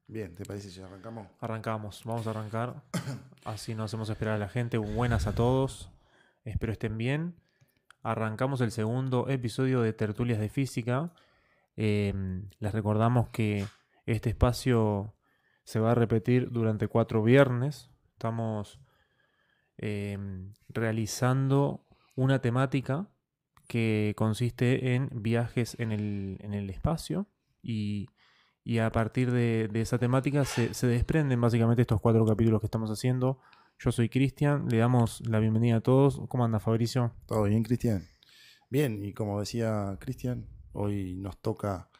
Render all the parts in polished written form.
Bien, ¿te parece si arrancamos? Arrancamos, vamos a arrancar. Así no hacemos esperar a la gente. Buenas a todos. Espero estén bien. Arrancamos el segundo episodio de Tertulias de Física. Les recordamos que este espacio se va a repetir durante 4 viernes. Estamos realizando una temática que consiste en viajes en el espacio y a partir de esa temática se desprenden básicamente estos 4 capítulos que estamos haciendo. Yo soy Cristian, le damos la bienvenida a todos. ¿Cómo anda Fabricio? ¿Todo bien, Cristian? Bien, y como decía Cristian, hoy nos toca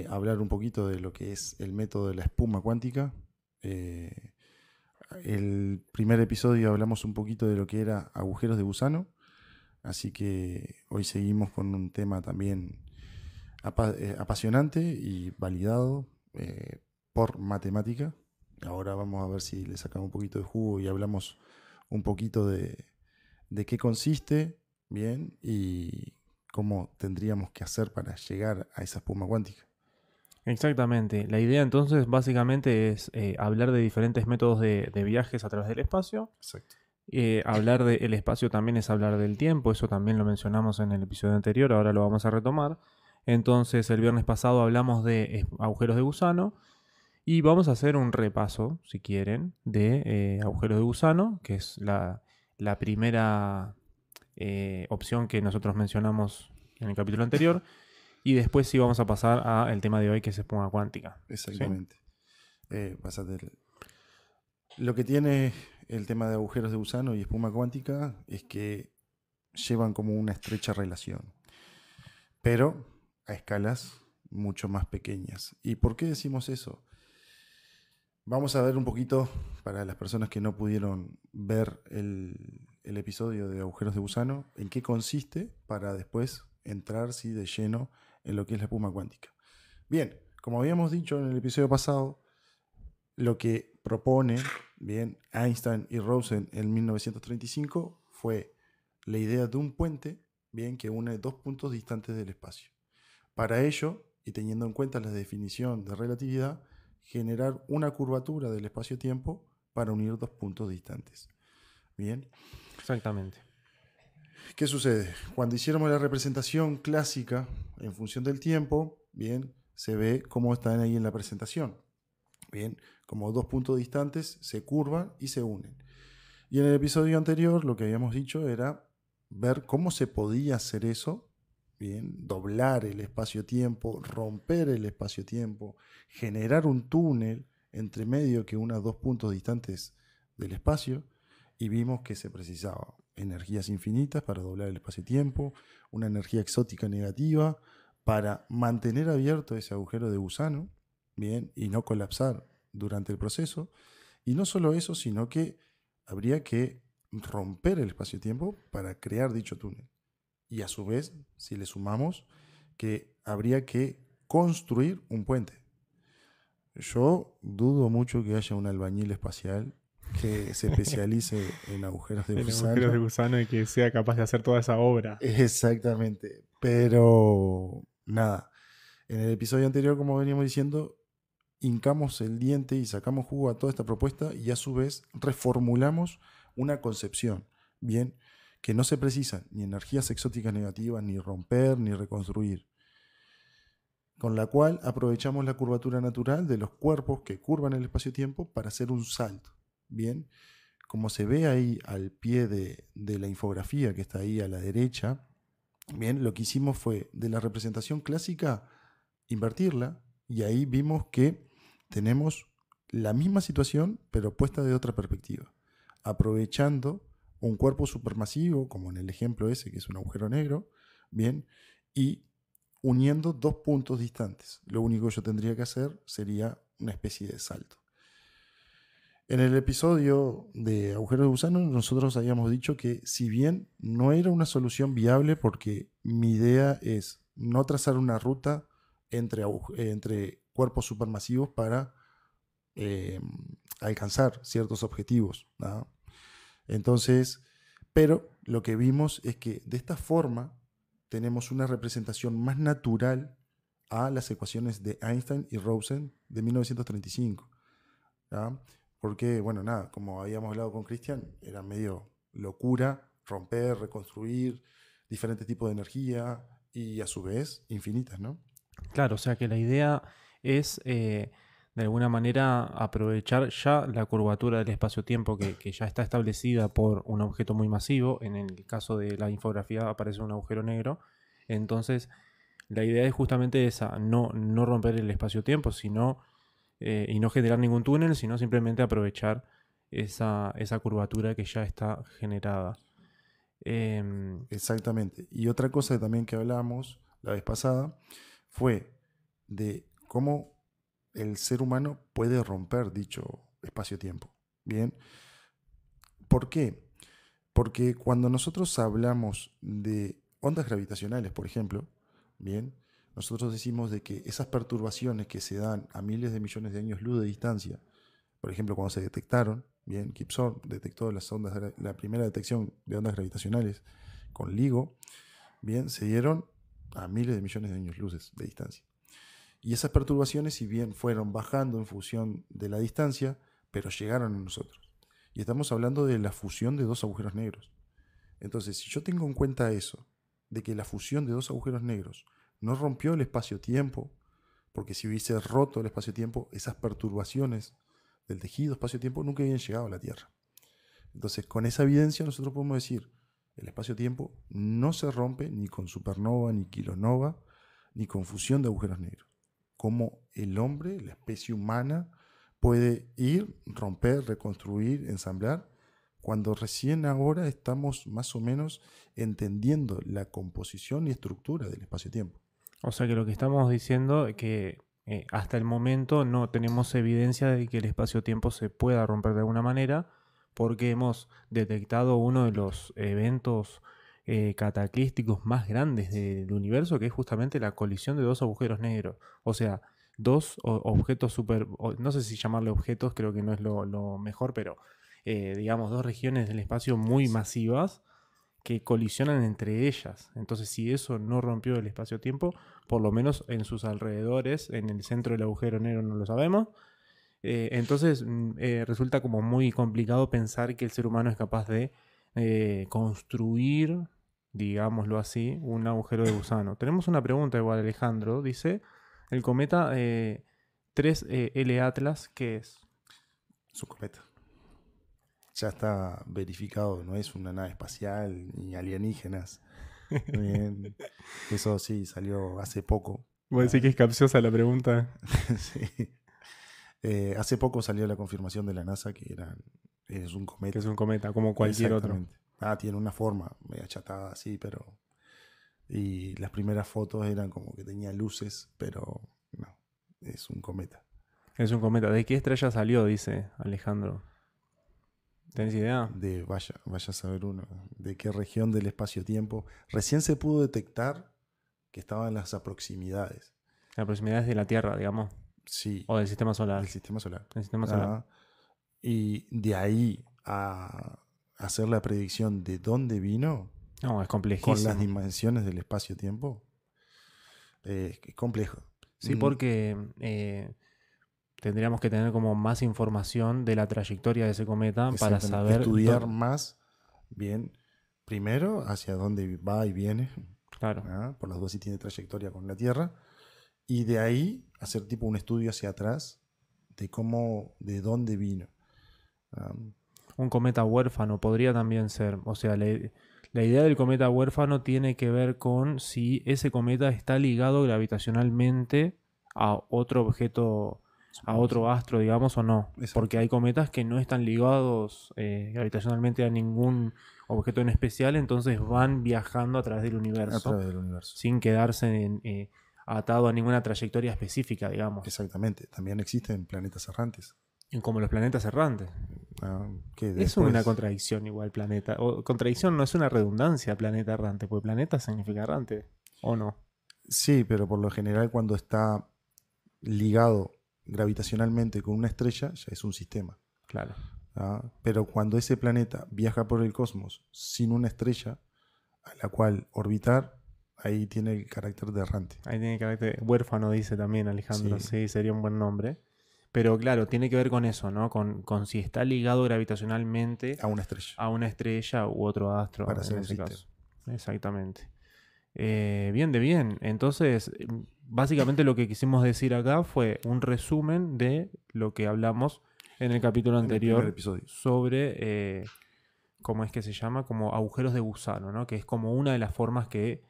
hablar un poquito de lo que es el método de la espuma cuántica. Eh, el primer episodio hablamos un poquito de lo que era agujeros de gusano, así que hoy seguimos con un tema también apasionante y validado por matemática. Ahora vamos a ver si le sacamos un poquito de jugo y hablamos un poquito de qué consiste, bien, y cómo tendríamos que hacer para llegar a esa espuma cuántica. Exactamente. La idea entonces básicamente es hablar de diferentes métodos de viajes a través del espacio. Exacto. Hablar del espacio también es hablar del tiempo, eso también lo mencionamos en el episodio anterior, ahora lo vamos a retomar. Entonces el viernes pasado hablamos de agujeros de gusano y vamos a hacer un repaso, si quieren, de agujeros de gusano, que es la primera opción que nosotros mencionamos en el capítulo anterior. Y después sí vamos a pasar al tema de hoy, que es espuma cuántica. ¿Sí? Exactamente. Lo que tiene el tema de agujeros de gusano y espuma cuántica es que llevan como una estrecha relación, pero a escalas mucho más pequeñas. ¿Y por qué decimos eso? Vamos a ver un poquito, para las personas que no pudieron ver el episodio de agujeros de gusano, en qué consiste para después entrar sí, de lleno en lo que es la espuma cuántica. Bien, como habíamos dicho en el episodio pasado, lo que propone bien, Einstein y Rosen en 1935 fue la idea de un puente bien, que une dos puntos distantes del espacio. Para ello, y teniendo en cuenta la definición de relatividad, generar una curvatura del espacio-tiempo para unir dos puntos distantes. Bien. Exactamente. ¿Qué sucede? Cuando hiciéramos la representación clásica en función del tiempo, bien, se ve cómo están ahí en la presentación. Bien, como dos puntos distantes se curvan y se unen. Y en el episodio anterior lo que habíamos dicho era ver cómo se podía hacer eso, bien, doblar el espacio-tiempo, romper el espacio-tiempo, generar un túnel entre medio que una dos puntos distantes del espacio, y vimos que se precisaba energías infinitas para doblar el espacio-tiempo, una energía exótica negativa para mantener abierto ese agujero de gusano, bien, y no colapsar durante el proceso. Y no solo eso, sino que habría que romper el espacio-tiempo para crear dicho túnel. Y a su vez, si le sumamos, que habría que construir un puente. Yo dudo mucho que haya un albañil espacial que se especialice en agujeros de En agujeros de gusano. gusano y que sea capaz de hacer toda esa obra. Exactamente. Pero nada, en el episodio anterior, como veníamos diciendo, hincamos el diente y sacamos jugo a toda esta propuesta y a su vez reformulamos una concepción, bien, que no se precisan ni energías exóticas negativas, ni romper, ni reconstruir, con la cual aprovechamos la curvatura natural de los cuerpos que curvan el espacio-tiempo para hacer un salto, bien, como se ve ahí al pie de la infografía que está ahí a la derecha, bien, lo que hicimos fue de la representación clásica invertirla y ahí vimos que tenemos la misma situación pero puesta de otra perspectiva, aprovechando un cuerpo supermasivo, como en el ejemplo ese que es un agujero negro, bien, y uniendo dos puntos distantes. Lo único que yo tendría que hacer sería una especie de salto. En el episodio de agujeros de gusano nosotros habíamos dicho que si bien no era una solución viable porque mi idea es no trazar una ruta entre cuerpos supermasivos para eh, alcanzar ciertos objetivos, ¿no? Entonces, pero lo que vimos es que de esta forma tenemos una representación más natural a las ecuaciones de Einstein y Rosen de 1935. ¿Ya? Porque, bueno, nada, como habíamos hablado con Cristian, era medio locura romper, reconstruir diferentes tipos de energía y a su vez infinitas, ¿no? Claro, o sea que la idea es de alguna manera aprovechar ya la curvatura del espacio-tiempo que ya está establecida por un objeto muy masivo. En el caso de la infografía aparece un agujero negro. Entonces, la idea es justamente esa, no romper el espacio-tiempo, sino y no generar ningún túnel, sino simplemente aprovechar esa curvatura que ya está generada. Exactamente. Y otra cosa también que hablamos la vez pasada fue de cómo el ser humano puede romper dicho espacio-tiempo. Bien. ¿Por qué? Porque cuando nosotros hablamos de ondas gravitacionales, por ejemplo, bien, nosotros decimos de que esas perturbaciones que se dan a miles de millones de años luz de distancia, por ejemplo, cuando se detectaron, bien, Kip Thorne detectó las ondas, la primera detección de ondas gravitacionales con LIGO, bien, se dieron a miles de millones de años luces de distancia. Y esas perturbaciones, si bien fueron bajando en función de la distancia, pero llegaron a nosotros. Y estamos hablando de la fusión de dos agujeros negros. Entonces, si yo tengo en cuenta eso, de que la fusión de dos agujeros negros no rompió el espacio-tiempo, porque si hubiese roto el espacio-tiempo, esas perturbaciones del tejido espacio-tiempo nunca habían llegado a la Tierra. Entonces, con esa evidencia nosotros podemos decir, el espacio-tiempo no se rompe ni con supernova, ni kilonova, ni con fusión de agujeros negros. Cómo el hombre, la especie humana, puede ir, romper, reconstruir, ensamblar, cuando recién ahora estamos más o menos entendiendo la composición y estructura del espacio-tiempo. O sea que lo que estamos diciendo es que hasta el momento no tenemos evidencia de que el espacio-tiempo se pueda romper de alguna manera, porque hemos detectado uno de los eventos cataclísticos más grandes del universo, que es justamente la colisión de dos agujeros negros. O sea, dos objetos no sé si llamarle objetos, creo que no es lo mejor, pero digamos, dos regiones del espacio muy masivas que colisionan entre ellas. Entonces, si eso no rompió el espacio-tiempo, por lo menos en sus alrededores, en el centro del agujero negro no lo sabemos. Entonces, resulta como muy complicado pensar que el ser humano es capaz de construir, digámoslo así, un agujero de gusano. Tenemos una pregunta igual, Alejandro. Dice, el cometa 3L Atlas, ¿qué es? Es un cometa. Ya está verificado, no es una nave espacial ni alienígenas. Bien. Eso sí, salió hace poco. ¿Vos decís que es capciosa la pregunta? Sí. Hace poco salió la confirmación de la NASA que es un cometa. Que es un cometa, como cualquier otro. Tiene una forma medio achatada así, pero... Y las primeras fotos eran como que tenía luces, pero no, es un cometa. Es un cometa. ¿De qué estrella salió? Dice Alejandro. ¿Tenés idea? Vaya a saber uno, de qué región del espacio-tiempo. Recién se pudo detectar que estaba en las proximidades. La proximidad es de la Tierra, digamos. Sí. O del sistema solar. Del sistema solar. El sistema solar. Y de ahí a hacer la predicción de dónde vino, no, es complejísimo. Con las dimensiones del espacio-tiempo, es complejo. Sí, porque tendríamos que tener como más información de la trayectoria de ese cometa para saber... Estudiar más bien, primero, hacia dónde va y viene. Claro. Por las dudas si tiene trayectoria con la Tierra. Y de ahí hacer tipo un estudio hacia atrás de dónde vino. Un cometa huérfano podría también ser. O sea, la idea del cometa huérfano tiene que ver con si ese cometa está ligado gravitacionalmente a otro objeto, a otro astro, digamos, o no. Exacto. Porque hay cometas que no están ligados gravitacionalmente a ningún objeto en especial, entonces van viajando a través del universo. Sin quedarse atado a ninguna trayectoria específica, digamos. Exactamente. También existen planetas errantes. Como los planetas errantes. Es una contradicción igual, planeta. O contradicción no es una redundancia, planeta errante, porque planeta significa errante, ¿o no? Sí, pero por lo general cuando está ligado gravitacionalmente con una estrella, ya es un sistema. Claro. Pero cuando ese planeta viaja por el cosmos sin una estrella a la cual orbitar, ahí tiene el carácter de errante. Ahí tiene carácter huérfano, dice también Alejandro. Sí. Sí, sería un buen nombre. Pero claro, tiene que ver con eso, ¿no? Con si está ligado gravitacionalmente A una estrella. a una estrella u otro astro, Para hacer en un ese sistema. caso. Exactamente. Bien, de bien. Entonces, básicamente lo que quisimos decir acá fue un resumen de lo que hablamos en el capítulo En el anterior primer episodio. sobre, ¿cómo es que se llama? Como agujeros de gusano, ¿no? Que es como una de las formas que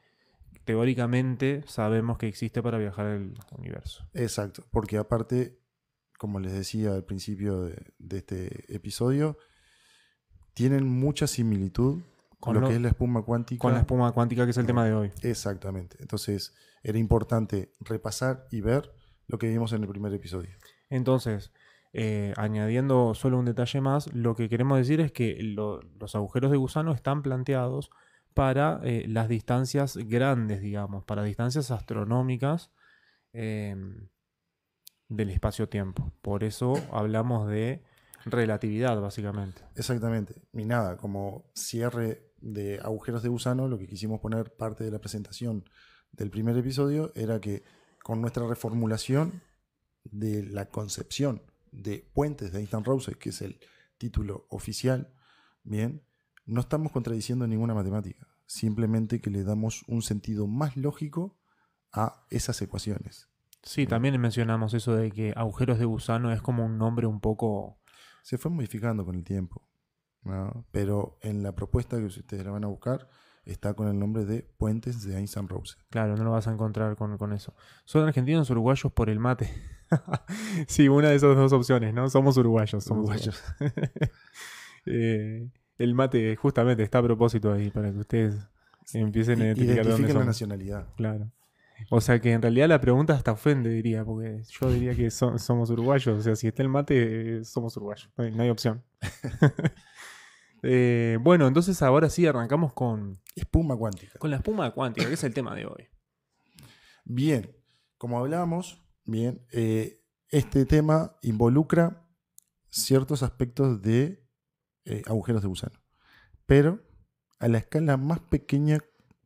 teóricamente sabemos que existe para viajar al universo. Exacto, porque aparte, como les decía al principio de este episodio, tienen mucha similitud con lo que es la espuma cuántica. Con la espuma cuántica, que es el tema de hoy. Exactamente. Entonces, era importante repasar y ver lo que vimos en el primer episodio. Entonces, añadiendo solo un detalle más, lo que queremos decir es que los agujeros de gusano están planteados para las distancias grandes, digamos, para distancias astronómicas del espacio-tiempo. Por eso hablamos de relatividad, básicamente. Exactamente. Y nada, como cierre de agujeros de gusano, lo que quisimos poner parte de la presentación del primer episodio era que con nuestra reformulación de la concepción de puentes de Einstein-Rose, que es el título oficial, bien, no estamos contradiciendo ninguna matemática, simplemente que le damos un sentido más lógico a esas ecuaciones. Sí, también mencionamos eso de que agujeros de gusano es como un nombre un poco... Se fue modificando con el tiempo, ¿no? Pero en la propuesta que ustedes la van a buscar está con el nombre de puentes de Einstein-Rose. Claro, no lo vas a encontrar con eso. ¿Son argentinos o uruguayos por el mate? Sí, una de esas dos opciones, ¿no? Somos uruguayos. Uruguayos. El mate justamente está a propósito ahí para que ustedes empiecen a identificar de dónde Identifiquen la son. nacionalidad. Claro. O sea que en realidad la pregunta hasta ofende, diría, porque yo diría que somos uruguayos. O sea, si está el mate, somos uruguayos. No hay opción. Bueno, entonces ahora sí arrancamos con Espuma cuántica. la espuma cuántica, que es el tema de hoy. Bien, como hablábamos, bien, este tema involucra ciertos aspectos de agujeros de gusano, pero a la escala más pequeña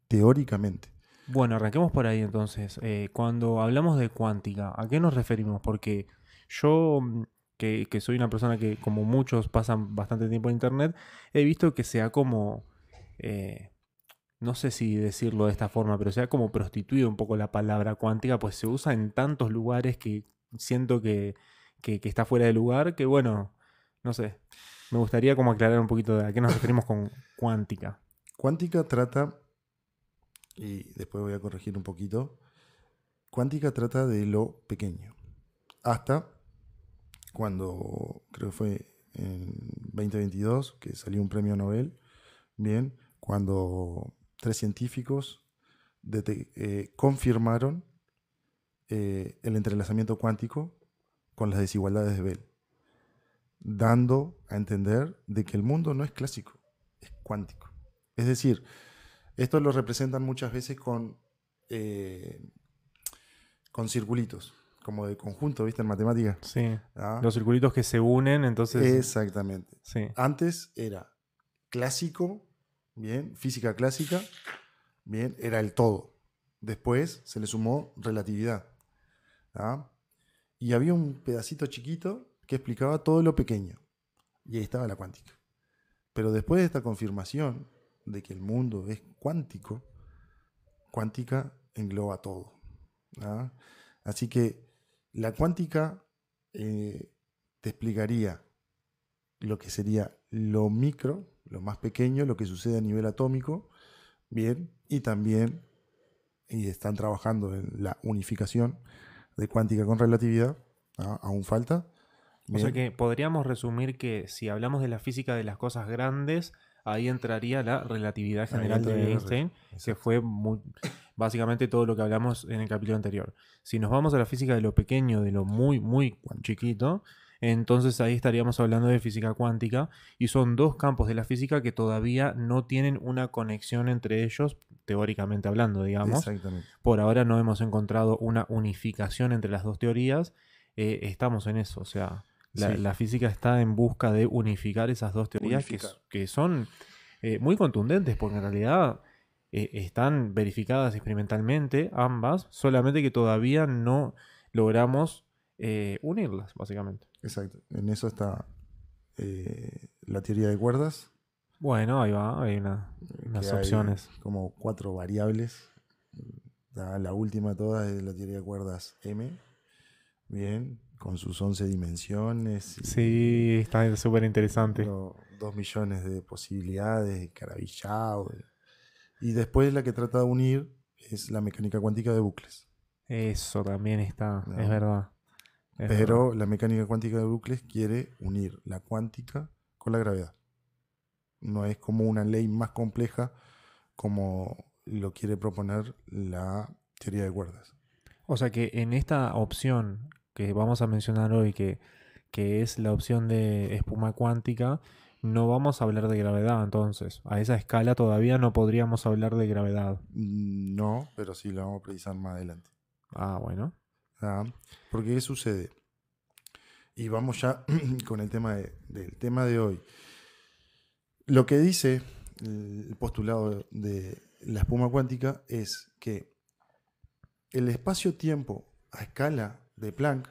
teóricamente. Bueno, arranquemos por ahí entonces. Cuando hablamos de cuántica, ¿a qué nos referimos? Porque yo, que soy una persona que, como muchos, pasan bastante tiempo en internet, he visto que se ha como, no sé si decirlo de esta forma, pero se ha como prostituido un poco la palabra cuántica, pues se usa en tantos lugares que siento que está fuera de lugar, que bueno, no sé. Me gustaría como aclarar un poquito de a qué nos referimos con cuántica. Cuántica trata, y después voy a corregir un poquito, cuántica trata de lo pequeño. Hasta cuando, creo que fue en 2022, que salió un premio Nobel, bien, cuando 3 científicos confirmaron el entrelazamiento cuántico con las desigualdades de Bell, dando a entender de que el mundo no es clásico, es cuántico. Es decir, esto lo representan muchas veces con circulitos, como de conjunto, ¿viste? En matemáticas. Sí, ¿Ah? los circulitos que se unen, entonces... Exactamente. Sí. Antes era clásico, bien, física clásica, bien, era el todo. Después se le sumó relatividad. ¿Ah? Y había un pedacito chiquito que explicaba todo lo pequeño. Y ahí estaba la cuántica. Pero después de esta confirmación de que el mundo es cuántico, cuántica engloba todo. ¿Ah? Así que la cuántica te explicaría lo que sería lo micro, lo más pequeño, lo que sucede a nivel atómico, bien, y también están trabajando en la unificación de cuántica con relatividad, aún falta. Bien. O sea que podríamos resumir que si hablamos de la física de las cosas grandes, ahí entraría la relatividad general de Einstein, que fue básicamente todo lo que hablamos en el capítulo anterior. Si nos vamos a la física de lo pequeño, de lo muy, muy chiquito, entonces ahí estaríamos hablando de física cuántica, y son dos campos de la física que todavía no tienen una conexión entre ellos, teóricamente hablando, digamos. Exactamente. Por ahora no hemos encontrado una unificación entre las dos teorías. Estamos en eso, o sea, la física está en busca de unificar esas dos teorías que son muy contundentes, porque en realidad están verificadas experimentalmente ambas, solamente que todavía no logramos unirlas, básicamente. Exacto. En eso está la teoría de cuerdas, Bueno, ahí va, hay que unas hay opciones. como 4 variables. La última de todas es la teoría de cuerdas M, bien, con sus 11 dimensiones y Sí, está súper interesante. 2 millones de posibilidades, carabillado. Y después la que trata de unir es la mecánica cuántica de bucles, Eso también está, es ¿no? verdad, es verdad. Pero la mecánica cuántica de bucles quiere unir la cuántica con la gravedad. No es como una ley más compleja como lo quiere proponer la teoría de cuerdas. O sea que en esta opción que vamos a mencionar hoy, que es la opción de espuma cuántica, no vamos a hablar de gravedad, entonces. A esa escala todavía no podríamos hablar de gravedad. No, pero sí lo vamos a precisar más adelante. Ah, bueno. ¿Ah? Porque ¿qué sucede? Y vamos ya con el tema del tema de hoy. Lo que dice el postulado de la espuma cuántica es que el espacio-tiempo a escala de Planck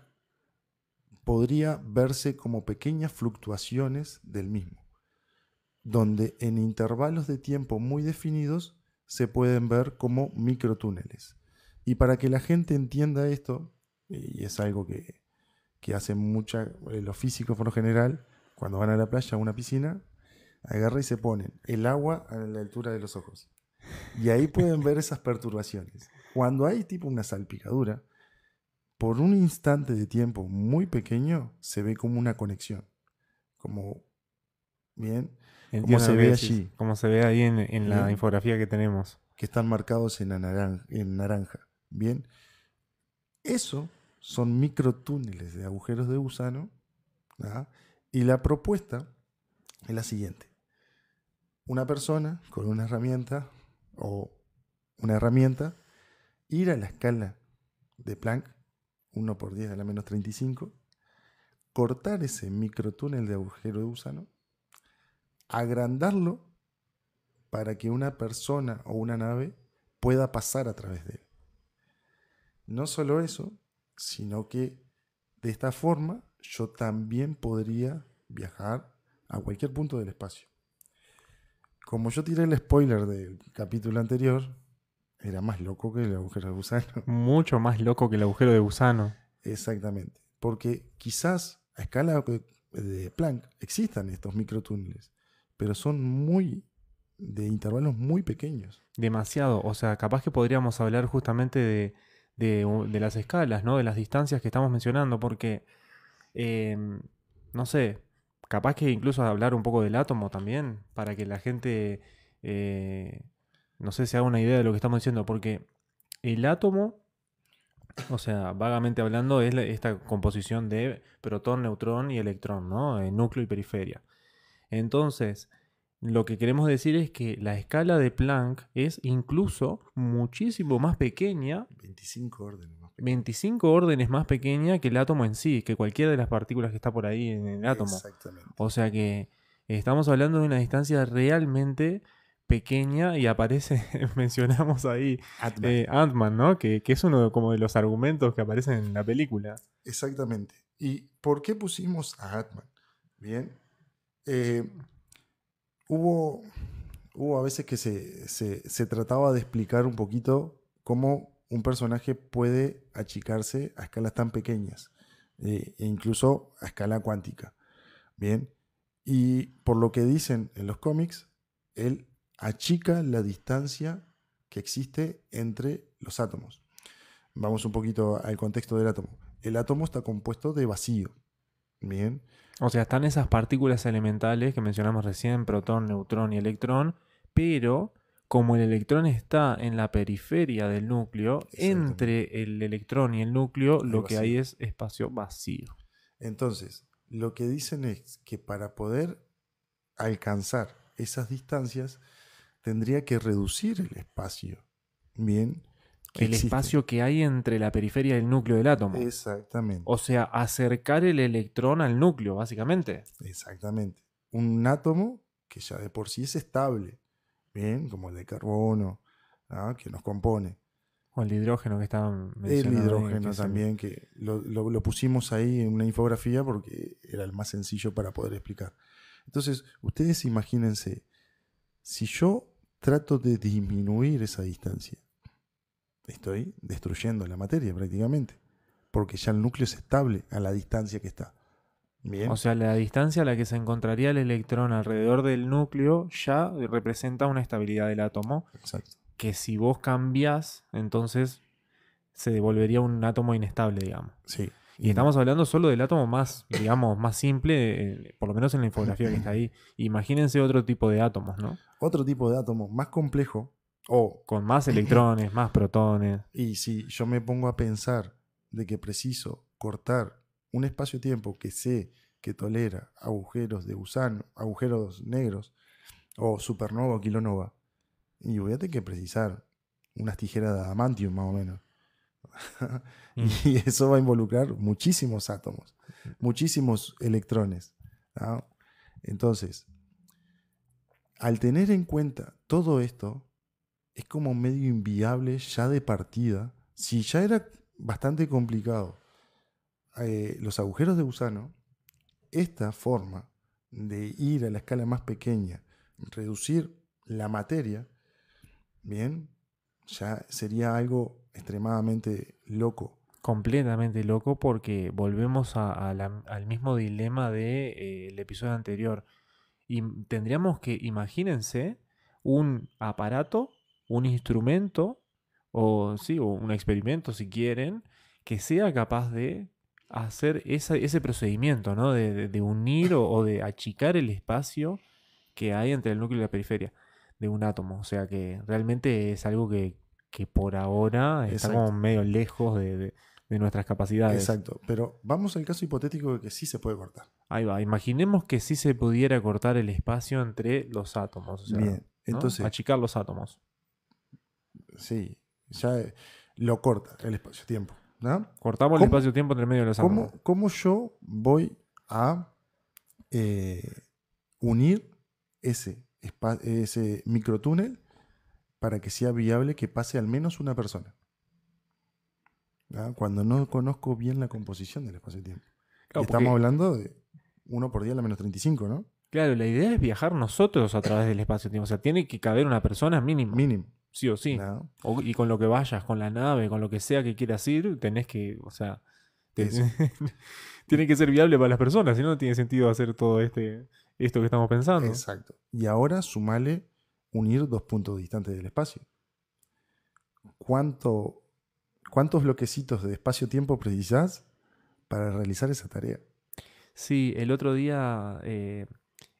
podría verse como pequeñas fluctuaciones del mismo, donde en intervalos de tiempo muy definidos se pueden ver como microtúneles. Y para que la gente entienda esto, y es algo que hacen los físicos por lo general, cuando van a la playa, a una piscina, agarra y se ponen el agua a la altura de los ojos. Y ahí pueden ver esas perturbaciones. Cuando hay tipo una salpicadura, por un instante de tiempo muy pequeño, se ve como una conexión. Como, bien, como Entiendo se lo que ve decís, allí, como se ve ahí en la bien, infografía que tenemos. que están marcados en naranja, bien. Eso son microtúneles de agujeros de gusano, ¿ah? Y la propuesta es la siguiente. Una persona con una herramienta o una herramienta, ir a la escala de Planck, 1 por 10 a la menos 35, cortar ese microtúnel de agujero de gusano, agrandarlo para que una persona o una nave pueda pasar a través de él. No solo eso, sino que de esta forma yo también podría viajar a cualquier punto del espacio. Como yo tiré el spoiler del capítulo anterior, era más loco que el agujero de gusano. Mucho más loco que el agujero de gusano. Exactamente. Porque quizás a escala de Planck existan estos microtúneles, pero son de intervalos muy pequeños. Demasiado. O sea, capaz que podríamos hablar justamente de las escalas, ¿no? De las distancias que estamos mencionando, porque, no sé, capaz que incluso hablar un poco del átomo también, para que la gente, eh, no sé, se haga una idea de lo que estamos diciendo, porque el átomo, o sea, vagamente hablando, es esta composición de protón, neutrón y electrón, ¿no? Núcleo y periferia. Entonces, lo que queremos decir es que la escala de Planck es incluso muchísimo más pequeña, 25 órdenes más pequeños. 25 órdenes más pequeña que el átomo en sí, que cualquiera de las partículas que está por ahí en el átomo. Exactamente. O sea que estamos hablando de una distancia realmente pequeña y aparece, mencionamos ahí, Atman. Ant-Man, ¿no? Que es uno como de los argumentos que aparecen en la película. Exactamente. ¿Y por qué pusimos a Atman? Bien. Eh, hubo, hubo a veces que se trataba de explicar un poquito cómo un personaje puede achicarse a escalas tan pequeñas, e incluso a escala cuántica. Bien. Y por lo que dicen en los cómics, él achica la distancia que existe entre los átomos. Vamos un poquito al contexto del átomo. El átomo está compuesto de vacío. Bien. O sea, están esas partículas elementales que mencionamos recién, protón, neutrón y electrón, pero como el electrón está en la periferia del núcleo, Exactamente. entre el electrón y el núcleo Hay lo que hay vacío. es espacio vacío. Entonces, lo que dicen es que para poder alcanzar esas distancias, tendría que reducir el espacio. Bien. Que El existe. espacio que hay entre la periferia y el núcleo del átomo. Exactamente. O sea, acercar el electrón al núcleo, básicamente. Exactamente. Un átomo que ya de por sí es estable, bien, como el de carbono, que nos compone. O el hidrógeno que estaban El mencionando ahí, hidrógeno que también, que lo pusimos ahí en una infografía porque era el más sencillo para poder explicar. Entonces, ustedes imagínense, si yo trato de disminuir esa distancia, estoy destruyendo la materia prácticamente, porque ya el núcleo es estable a la distancia que está. Bien. O sea, la distancia a la que se encontraría el electrón alrededor del núcleo ya representa una estabilidad del átomo, Exacto. que si vos cambiás, entonces se devolvería un átomo inestable, digamos. Sí. Y estamos hablando solo del átomo más, digamos, más simple, por lo menos en la infografía que está ahí. Imagínense otro tipo de átomos, ¿no? Otro tipo de átomo más complejo, Con más electrones, más protones. y si yo me pongo a pensar de que preciso cortar un espacio-tiempo que sé que tolera agujeros de gusano, agujeros negros, o supernova o kilonova, y voy a tener que precisar unas tijeras de adamantium más o menos. Y eso va a involucrar muchísimos átomos, muchísimos electrones, ¿no? Entonces, al tener en cuenta todo esto, es como medio inviable ya de partida. Si ya era bastante complicado los agujeros de gusano, esta forma de ir a la escala más pequeña, reducir la materia, bien, ya sería algo extremadamente loco. Completamente loco porque volvemos al mismo dilema del episodio anterior. Y tendríamos que, imagínense, un aparato, un instrumento, o sí, o un experimento si quieren, que sea capaz de hacer ese procedimiento, ¿no? De unir o de achicar el espacio que hay entre el núcleo y la periferia de un átomo. O sea que realmente es algo que por ahora está Exacto. como medio lejos de nuestras capacidades. Exacto, pero vamos al caso hipotético de que sí se puede cortar. Ahí va, imaginemos que sí se pudiera cortar el espacio entre los átomos, o sea, Bien, ¿no? entonces, Achicar los átomos. sí, ya lo corta el espacio-tiempo, ¿no? Cortamos el ¿Cómo, espacio-tiempo entre medio de los átomos. cómo yo voy a unir ese microtúnel para que sea viable que pase al menos una persona? ¿Ah? Cuando no conozco bien la composición del espacio-tiempo. Y Claro, estamos porque, hablando de 1 por 10 a la menos 35, ¿no? claro, la idea es viajar nosotros a través del espacio-tiempo. O sea, tiene que caber una persona mínimo, Mínimo. sí o sí. ¿No? Y con lo que vayas, con la nave, con lo que sea que quieras ir, tenés que, o sea, Eso. tiene que ser viable para las personas, si no, no tiene sentido hacer todo esto que estamos pensando. Exacto. Y ahora sumale unir dos puntos distantes del espacio. ¿Cuántos bloquecitos de espacio-tiempo precisás para realizar esa tarea? Sí, el otro día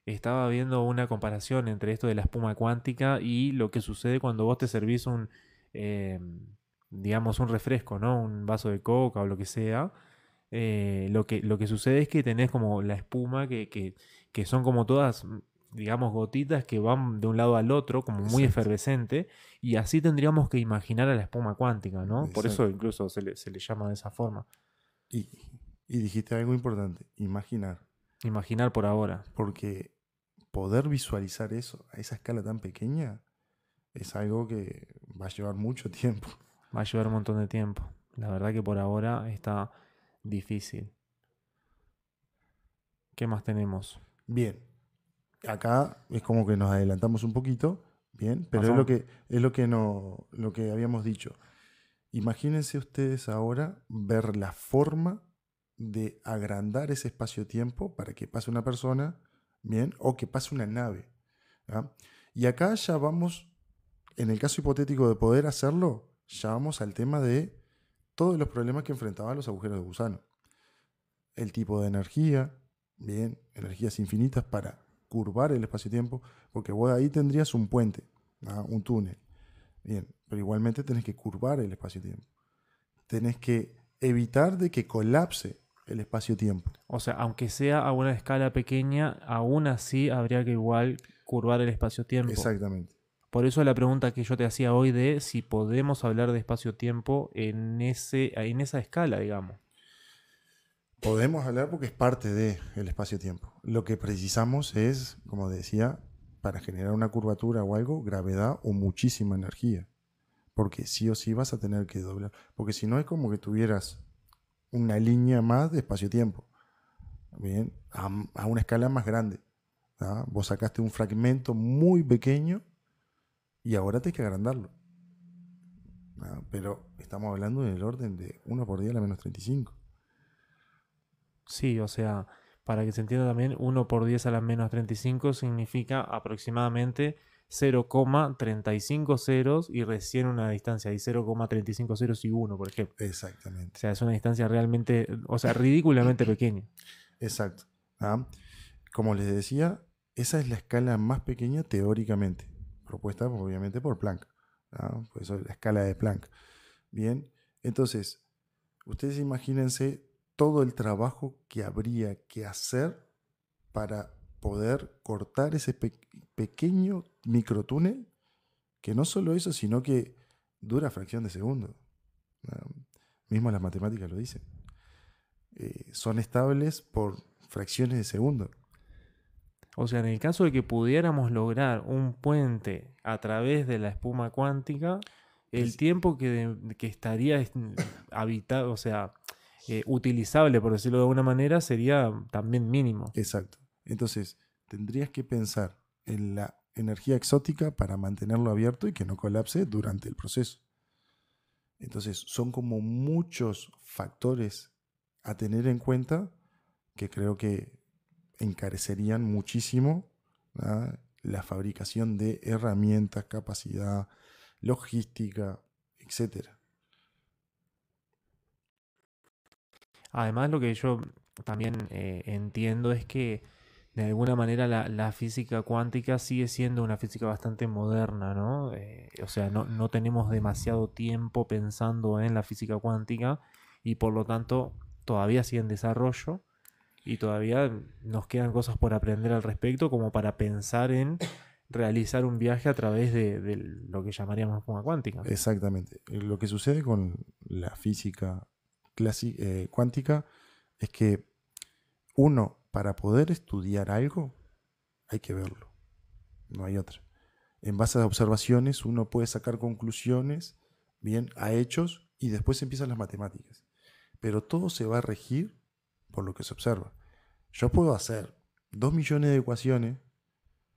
estaba viendo una comparación entre esto de la espuma cuántica y lo que sucede cuando vos te servís eh, digamos, un refresco, ¿no? Un vaso de coca o lo que sea. Lo que sucede es que tenés como la espuma que son como todas, digamos, gotitas que van de un lado al otro, como muy Exacto. efervescente, y así tendríamos que imaginar a la espuma cuántica, ¿no? Por eso Exacto. incluso se le llama de esa forma. Y, y dijiste algo importante, imaginar. Imaginar por ahora. Porque poder visualizar eso a esa escala tan pequeña es algo que va a llevar mucho tiempo. Va a llevar un montón de tiempo. La verdad que por ahora está difícil. ¿Qué más tenemos? Bien, acá es como que nos adelantamos un poquito, bien, pero Pasamos. es lo que no, lo que habíamos dicho. Imagínense ustedes ahora ver la forma de agrandar ese espacio-tiempo para que pase una persona, bien, o que pase una nave. ¿Ah? Y acá ya vamos, en el caso hipotético de poder hacerlo, ya vamos al tema de todos los problemas que enfrentaban los agujeros de gusano. El tipo de energía, bien, energías infinitas para curvar el espacio-tiempo, porque vos ahí tendrías un puente, ¿ah? Un túnel, bien, pero igualmente tenés que curvar el espacio-tiempo. Tenés que evitar de que colapse el espacio-tiempo. O sea, aunque sea a una escala pequeña, aún así habría que igual curvar el espacio-tiempo. Exactamente. Por eso la pregunta que yo te hacía hoy de si podemos hablar de espacio-tiempo en esa escala, digamos. Podemos hablar porque es parte del espacio-tiempo. Lo que precisamos es, como decía, para generar una curvatura o algo, gravedad o muchísima energía. porque sí o sí vas a tener que doblar. Porque si no es como que tuvieras una línea más de espacio-tiempo, ¿bien? A una escala más grande. ¿Ah? Vos sacaste un fragmento muy pequeño y ahora tenés que agrandarlo. ¿Ah? Pero estamos hablando del orden de 1 por 10 a la menos 35. Sí, o sea, para que se entienda también, 1 por 10 a la menos 35 significa aproximadamente 0,35 ceros y recién una distancia de 0,35 ceros y 1, por ejemplo. O Exactamente. sea, es una distancia realmente, o sea, ridículamente pequeña. Exacto. ¿Ah? Como les decía, esa es la escala más pequeña teóricamente, propuesta obviamente por Planck. ¿Ah? Por eso es la escala de Planck. Bien, entonces, ustedes imagínense todo el trabajo que habría que hacer para poder cortar ese pequeño microtúnel, que no solo eso, sino que dura fracción de segundo. ¿Ah? Mismo las matemáticas lo dicen. Son estables por fracciones de segundo. O sea, en el caso de que pudiéramos lograr un puente a través de la espuma cuántica, el tiempo que estaría habitado, o sea, utilizable, por decirlo de alguna manera, sería también mínimo. Exacto. Entonces, tendrías que pensar en la energía exótica para mantenerlo abierto y que no colapse durante el proceso. Entonces, son como muchos factores a tener en cuenta que creo que encarecerían muchísimo, ¿ah? La fabricación de herramientas, capacidad, logística, etcétera. Además, lo que yo también entiendo es que de alguna manera la física cuántica sigue siendo una física bastante moderna, ¿no? O sea, no tenemos demasiado tiempo pensando en la física cuántica y por lo tanto todavía sigue en desarrollo y todavía nos quedan cosas por aprender al respecto como para pensar en realizar un viaje a través de lo que llamaríamos espuma cuántica. Exactamente. Lo que sucede con la física cuántica es que uno, para poder estudiar algo, hay que verlo. No hay otra. En base a observaciones, uno puede sacar conclusiones, bien, a hechos, y después empiezan las matemáticas. Pero todo se va a regir por lo que se observa. Yo puedo hacer 2 millones de ecuaciones,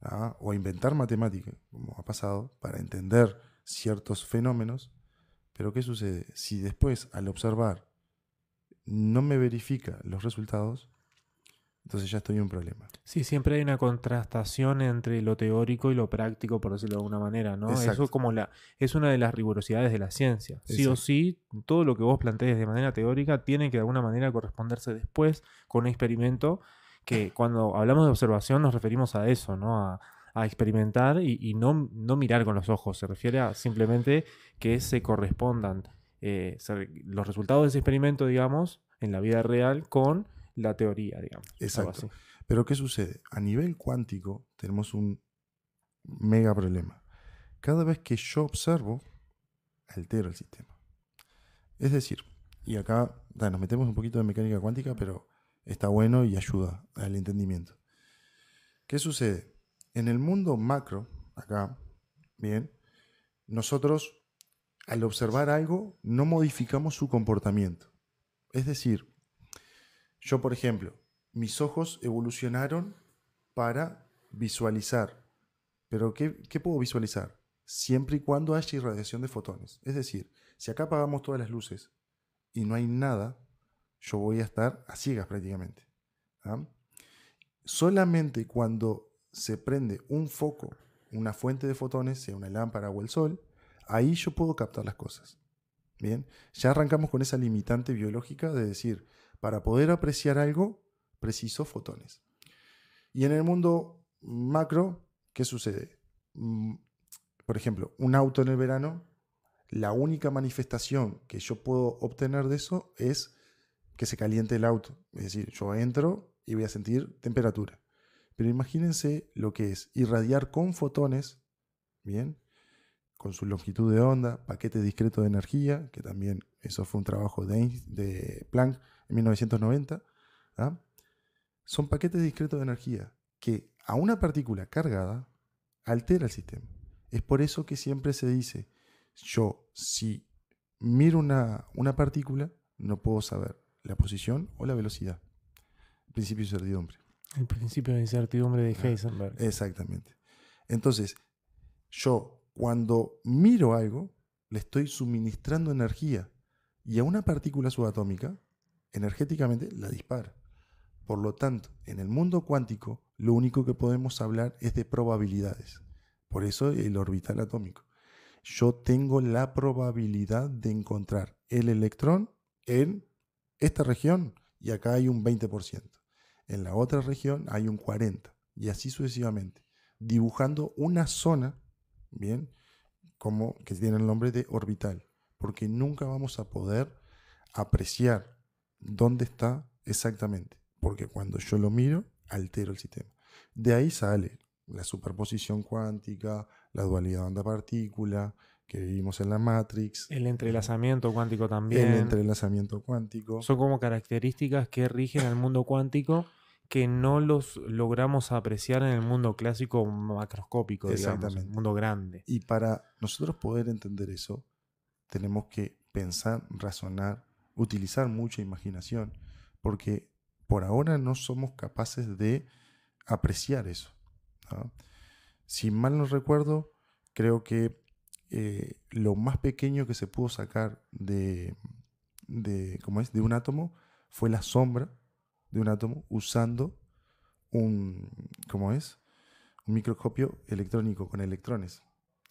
¿ah? O inventar matemáticas, como ha pasado, para entender ciertos fenómenos, pero ¿qué sucede? Si después, al observar, no me verifica los resultados, entonces ya estoy en un problema. Sí, siempre hay una contrastación entre lo teórico y lo práctico, por decirlo de alguna manera, ¿no? Eso Exacto, como es una de las rigurosidades de la ciencia. Sí o exacto, sí, todo lo que vos plantees de manera teórica tiene que de alguna manera corresponderse después con un experimento que cuando hablamos de observación nos referimos a eso, ¿no? A experimentar y no mirar con los ojos. Se refiere a simplemente que se correspondan los resultados de ese experimento, digamos, en la vida real con la teoría, digamos. Algo exacto. así. Pero ¿qué sucede? A nivel cuántico tenemos un mega problema. Cada vez que yo observo, altero el sistema. Es decir, y acá nos metemos un poquito de mecánica cuántica, pero está bueno y ayuda al entendimiento. ¿Qué sucede? En el mundo macro, acá, bien, nosotros al observar algo no modificamos su comportamiento. Es decir, yo, por ejemplo, mis ojos evolucionaron para visualizar. Pero ¿qué puedo visualizar? Siempre y cuando haya irradiación de fotones. Es decir, si acá apagamos todas las luces y no hay nada, yo voy a estar a ciegas prácticamente. ¿Ah? Solamente cuando se prende un foco, una fuente de fotones, sea una lámpara o el sol, ahí yo puedo captar las cosas. Bien, ya arrancamos con esa limitante biológica de decir, para poder apreciar algo, preciso fotones. Y en el mundo macro, ¿qué sucede? Por ejemplo, un auto en el verano, la única manifestación que yo puedo obtener de eso es que se caliente el auto. Es decir, yo entro y voy a sentir temperatura. Pero imagínense lo que es irradiar con fotones, ¿bien? Con su longitud de onda, paquete discreto de energía, que también eso fue un trabajo de Planck en 1990. ¿Ah? Son paquetes discretos de energía que a una partícula cargada altera el sistema. Es por eso que siempre se dice, Yo, si miro una partícula, no puedo saber la posición o la velocidad. Principio de incertidumbre. El principio de incertidumbre de Heisenberg. Exactamente. Entonces, yo cuando miro algo, le estoy suministrando energía y a una partícula subatómica, energéticamente la dispara. Por lo tanto, en el mundo cuántico, lo único que podemos hablar es de probabilidades. Por eso el orbital atómico. Yo tengo la probabilidad de encontrar el electrón en esta región y acá hay un 20%. En la otra región hay un 40%. Y así sucesivamente. Dibujando una zona, bien, como que tiene el nombre de orbital. Porque nunca vamos a poder apreciar dónde está exactamente. Porque cuando yo lo miro, altero el sistema. De ahí sale la superposición cuántica, la dualidad onda-partícula, que vivimos en la Matrix. El entrelazamiento cuántico también. El entrelazamiento cuántico. Son como características que rigen al mundo cuántico que no los logramos apreciar en el mundo clásico macroscópico, digamos, el mundo grande. Y para nosotros poder entender eso, tenemos que pensar, razonar, utilizar mucha imaginación, porque por ahora no somos capaces de apreciar eso, ¿no? Si mal no recuerdo, creo que lo más pequeño que se pudo sacar de un átomo fue la sombra de un átomo usando un microscopio electrónico con electrones.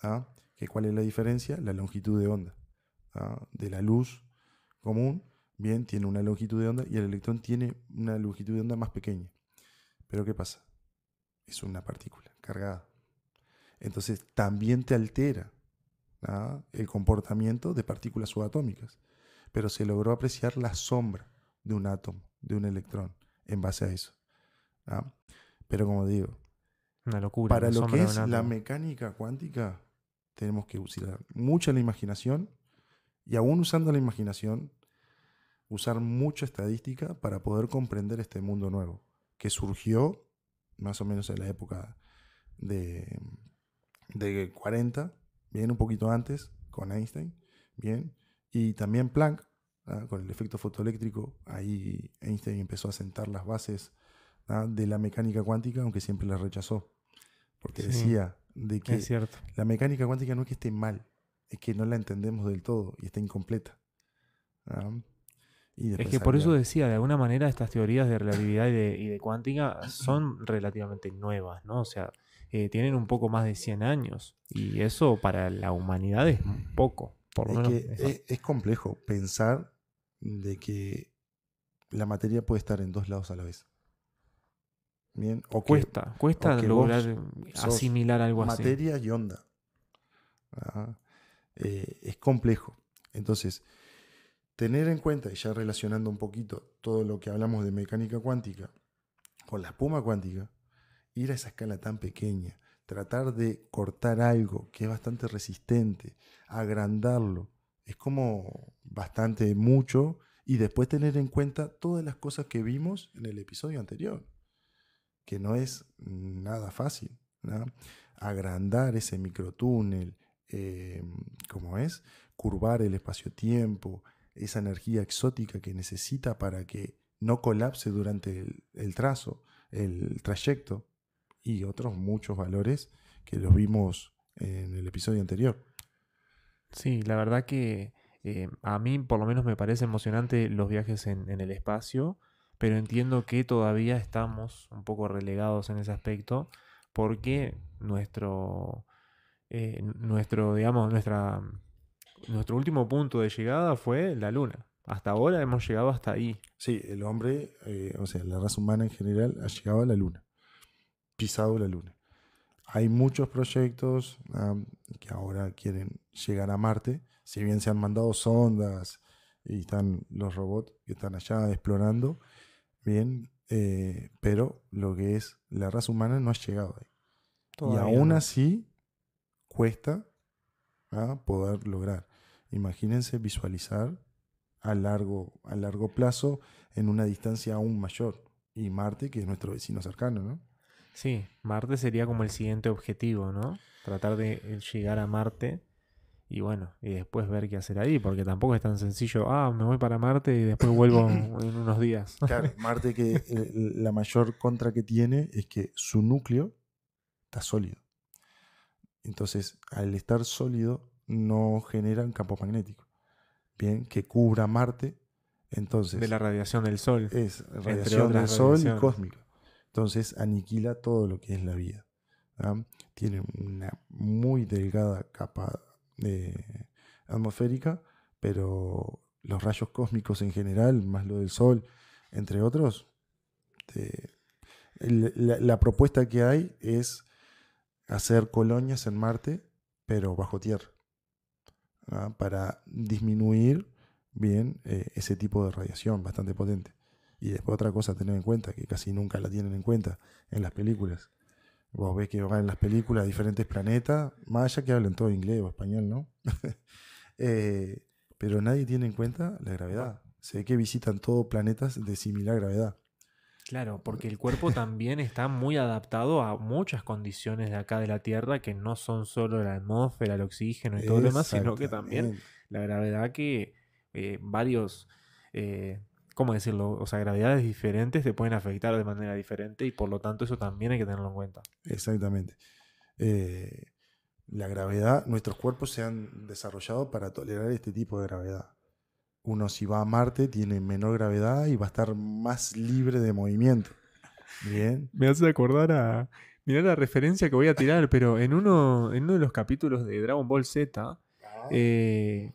¿Ah? ¿Cuál es la diferencia? La longitud de onda. ¿Ah? De la luz común, bien, tiene una longitud de onda y el electrón tiene una longitud de onda más pequeña. Pero ¿qué pasa? Es una partícula cargada. Entonces también te altera, ¿ah? El comportamiento de partículas subatómicas. Pero se logró apreciar la sombra de un átomo, de un electrón, en base a eso. ¿Ah? Pero como digo, una locura, para lo que es la mecánica cuántica, tenemos que usar mucha la imaginación y aún usando la imaginación, usar mucha estadística para poder comprender este mundo nuevo, que surgió más o menos en la época de 40, bien, un poquito antes, con Einstein, bien, y también Planck, ¿ah? Con el efecto fotoeléctrico, ahí Einstein empezó a sentar las bases, ¿ah? De la mecánica cuántica, aunque siempre la rechazó, porque sí, decía de que la mecánica cuántica no es que esté mal, es que no la entendemos del todo y está incompleta. ¿Ah? Y es que por eso decía, de alguna manera estas teorías de relatividad y de cuántica son relativamente nuevas, ¿no? O sea, tienen un poco más de 100 años y eso para la humanidad es poco. Por lo menos es complejo pensar de que la materia puede estar en dos lados a la vez. Bien, cuesta lograr asimilar algo así. Materia y onda. Es complejo. Entonces, tener en cuenta, y ya relacionando un poquito todo lo que hablamos de mecánica cuántica con la espuma cuántica, ir a esa escala tan pequeña, tratar de cortar algo que es bastante resistente, agrandarlo, es como bastante mucho, y después tener en cuenta todas las cosas que vimos en el episodio anterior, que no es nada fácil, ¿no? Agrandar ese microtúnel, curvar el espacio-tiempo, esa energía exótica que necesita para que no colapse durante el trazo, el trayecto, y otros muchos valores que los vimos en el episodio anterior. Sí, la verdad que a mí por lo menos me parece emocionante los viajes en el espacio, pero entiendo que todavía estamos un poco relegados en ese aspecto porque nuestro último punto de llegada fue la Luna. Hasta ahora hemos llegado hasta ahí. Sí, el hombre, la raza humana en general ha llegado a la Luna, pisado la Luna. Hay muchos proyectos que ahora quieren llegar a Marte, si bien se han mandado sondas y están los robots que están allá explorando, bien, pero lo que es la raza humana no ha llegado ahí. Todavía y aún no. Así cuesta poder lograr. Imagínense visualizar a largo plazo en una distancia aún mayor. Y Marte, que es nuestro vecino cercano, ¿no? Sí, Marte sería como el siguiente objetivo, ¿no? Tratar de llegar a Marte. Y bueno, y después ver qué hacer ahí, porque tampoco es tan sencillo, me voy para Marte y después vuelvo en unos días. Claro, Marte que la mayor contra que tiene es que su núcleo está sólido. Entonces, al estar sólido, no genera un campo magnético. Bien, que cubra Marte. De Entonces, la radiación del Sol, es entre radiación del otras Sol y radiaciones. cósmica. Entonces, aniquila todo lo que es la vida. ¿Ah? Tiene una muy delgada capa atmosférica, pero los rayos cósmicos en general, más lo del Sol, entre otros, la propuesta que hay es hacer colonias en Marte, pero bajo tierra, ¿ah? Para disminuir bien ese tipo de radiación bastante potente. Y después otra cosa a tener en cuenta, que casi nunca la tienen en cuenta en las películas. Vos ves que van en las películas a diferentes planetas, más allá que hablen todo inglés o español, ¿no? Pero nadie tiene en cuenta la gravedad. Se ve que visitan todos planetas de similar gravedad. Claro, porque el cuerpo también está muy adaptado a muchas condiciones de acá de la Tierra que no son solo la atmósfera, el oxígeno y todo lo demás, sino que también Exactamente. la gravedad que varios, ¿cómo decirlo? O sea, gravedades diferentes te pueden afectar de manera diferente y por lo tanto eso también hay que tenerlo en cuenta. Exactamente. Eh, la gravedad, nuestros cuerpos se han desarrollado para tolerar este tipo de gravedad. Uno si va a Marte tiene menor gravedad y va a estar más libre de movimiento. Bien. Me hace acordar a... Mirá la referencia que voy a tirar, pero en uno de los capítulos de Dragon Ball Z, eh,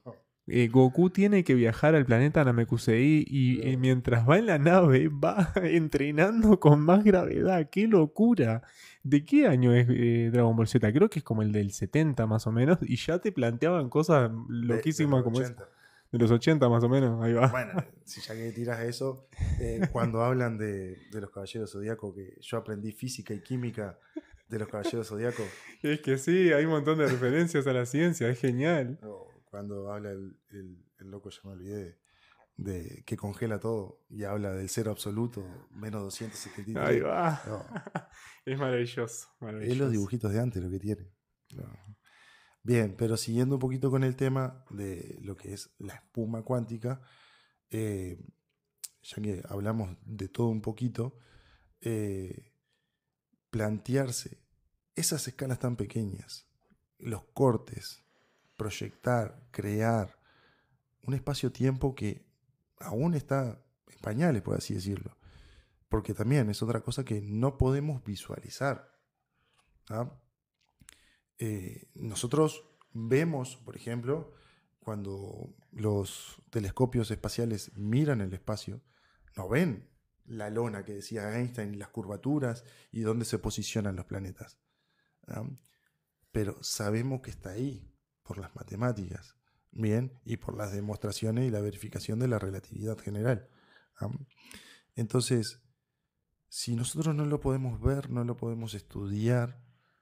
Goku tiene que viajar al planeta Namekusei y mientras va en la nave va entrenando con más gravedad. ¡Qué locura! ¿De qué año es Dragon Ball Z? Creo que es como el del 70 más o menos y ya te planteaban cosas De loquísimas los como es. 80. De los 80 más o menos, ahí va. Bueno, si ya que tiras eso, cuando hablan de los Caballeros Zodíacos, que yo aprendí física y química de los Caballeros Zodíacos, Es que sí, hay un montón de referencias a la ciencia, es genial. cuando habla el loco, ya me olvidé, de que congela todo y habla del cero absoluto, menos Ahí 273. va. No, Es maravilloso, es los maravilloso. dibujitos de antes lo que tiene. No. Bien, pero siguiendo un poquito con el tema de lo que es la espuma cuántica, eh, ya que hablamos de todo un poquito, eh, plantearse esas escalas tan pequeñas, los cortes, proyectar, crear un espacio-tiempo que aún está en pañales, por así decirlo, porque también es otra cosa que no podemos visualizar. ¿Ah? Nosotros vemos, por ejemplo, cuando los telescopios espaciales miran el espacio, no ven la lona que decía Einstein, las curvaturas y dónde se posicionan los planetas. ¿Ah? Pero sabemos que está ahí por las matemáticas, bien, y por las demostraciones y la verificación de la relatividad general. ¿Ah? Entonces, si nosotros no lo podemos ver, no lo podemos estudiar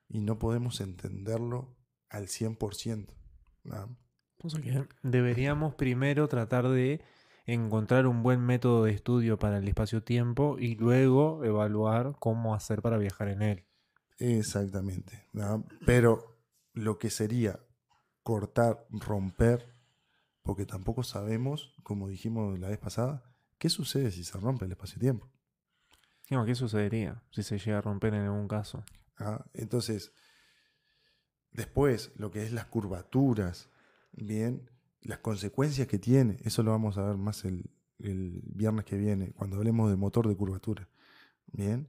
y no podemos entenderlo al 100%. ¿No? O sea que deberíamos primero tratar de encontrar un buen método de estudio para el espacio-tiempo y luego evaluar cómo hacer para viajar en él. Exactamente. ¿No? Pero lo que sería cortar, romper, porque tampoco sabemos, como dijimos la vez pasada, qué sucede si se rompe el espacio-tiempo. ¿Qué sucedería si se llega a romper en algún caso? ¿Ah? Entonces, después, lo que es las curvaturas, bien, las consecuencias que tiene, eso lo vamos a ver más el viernes que viene, cuando hablemos de motor de curvatura. Bien,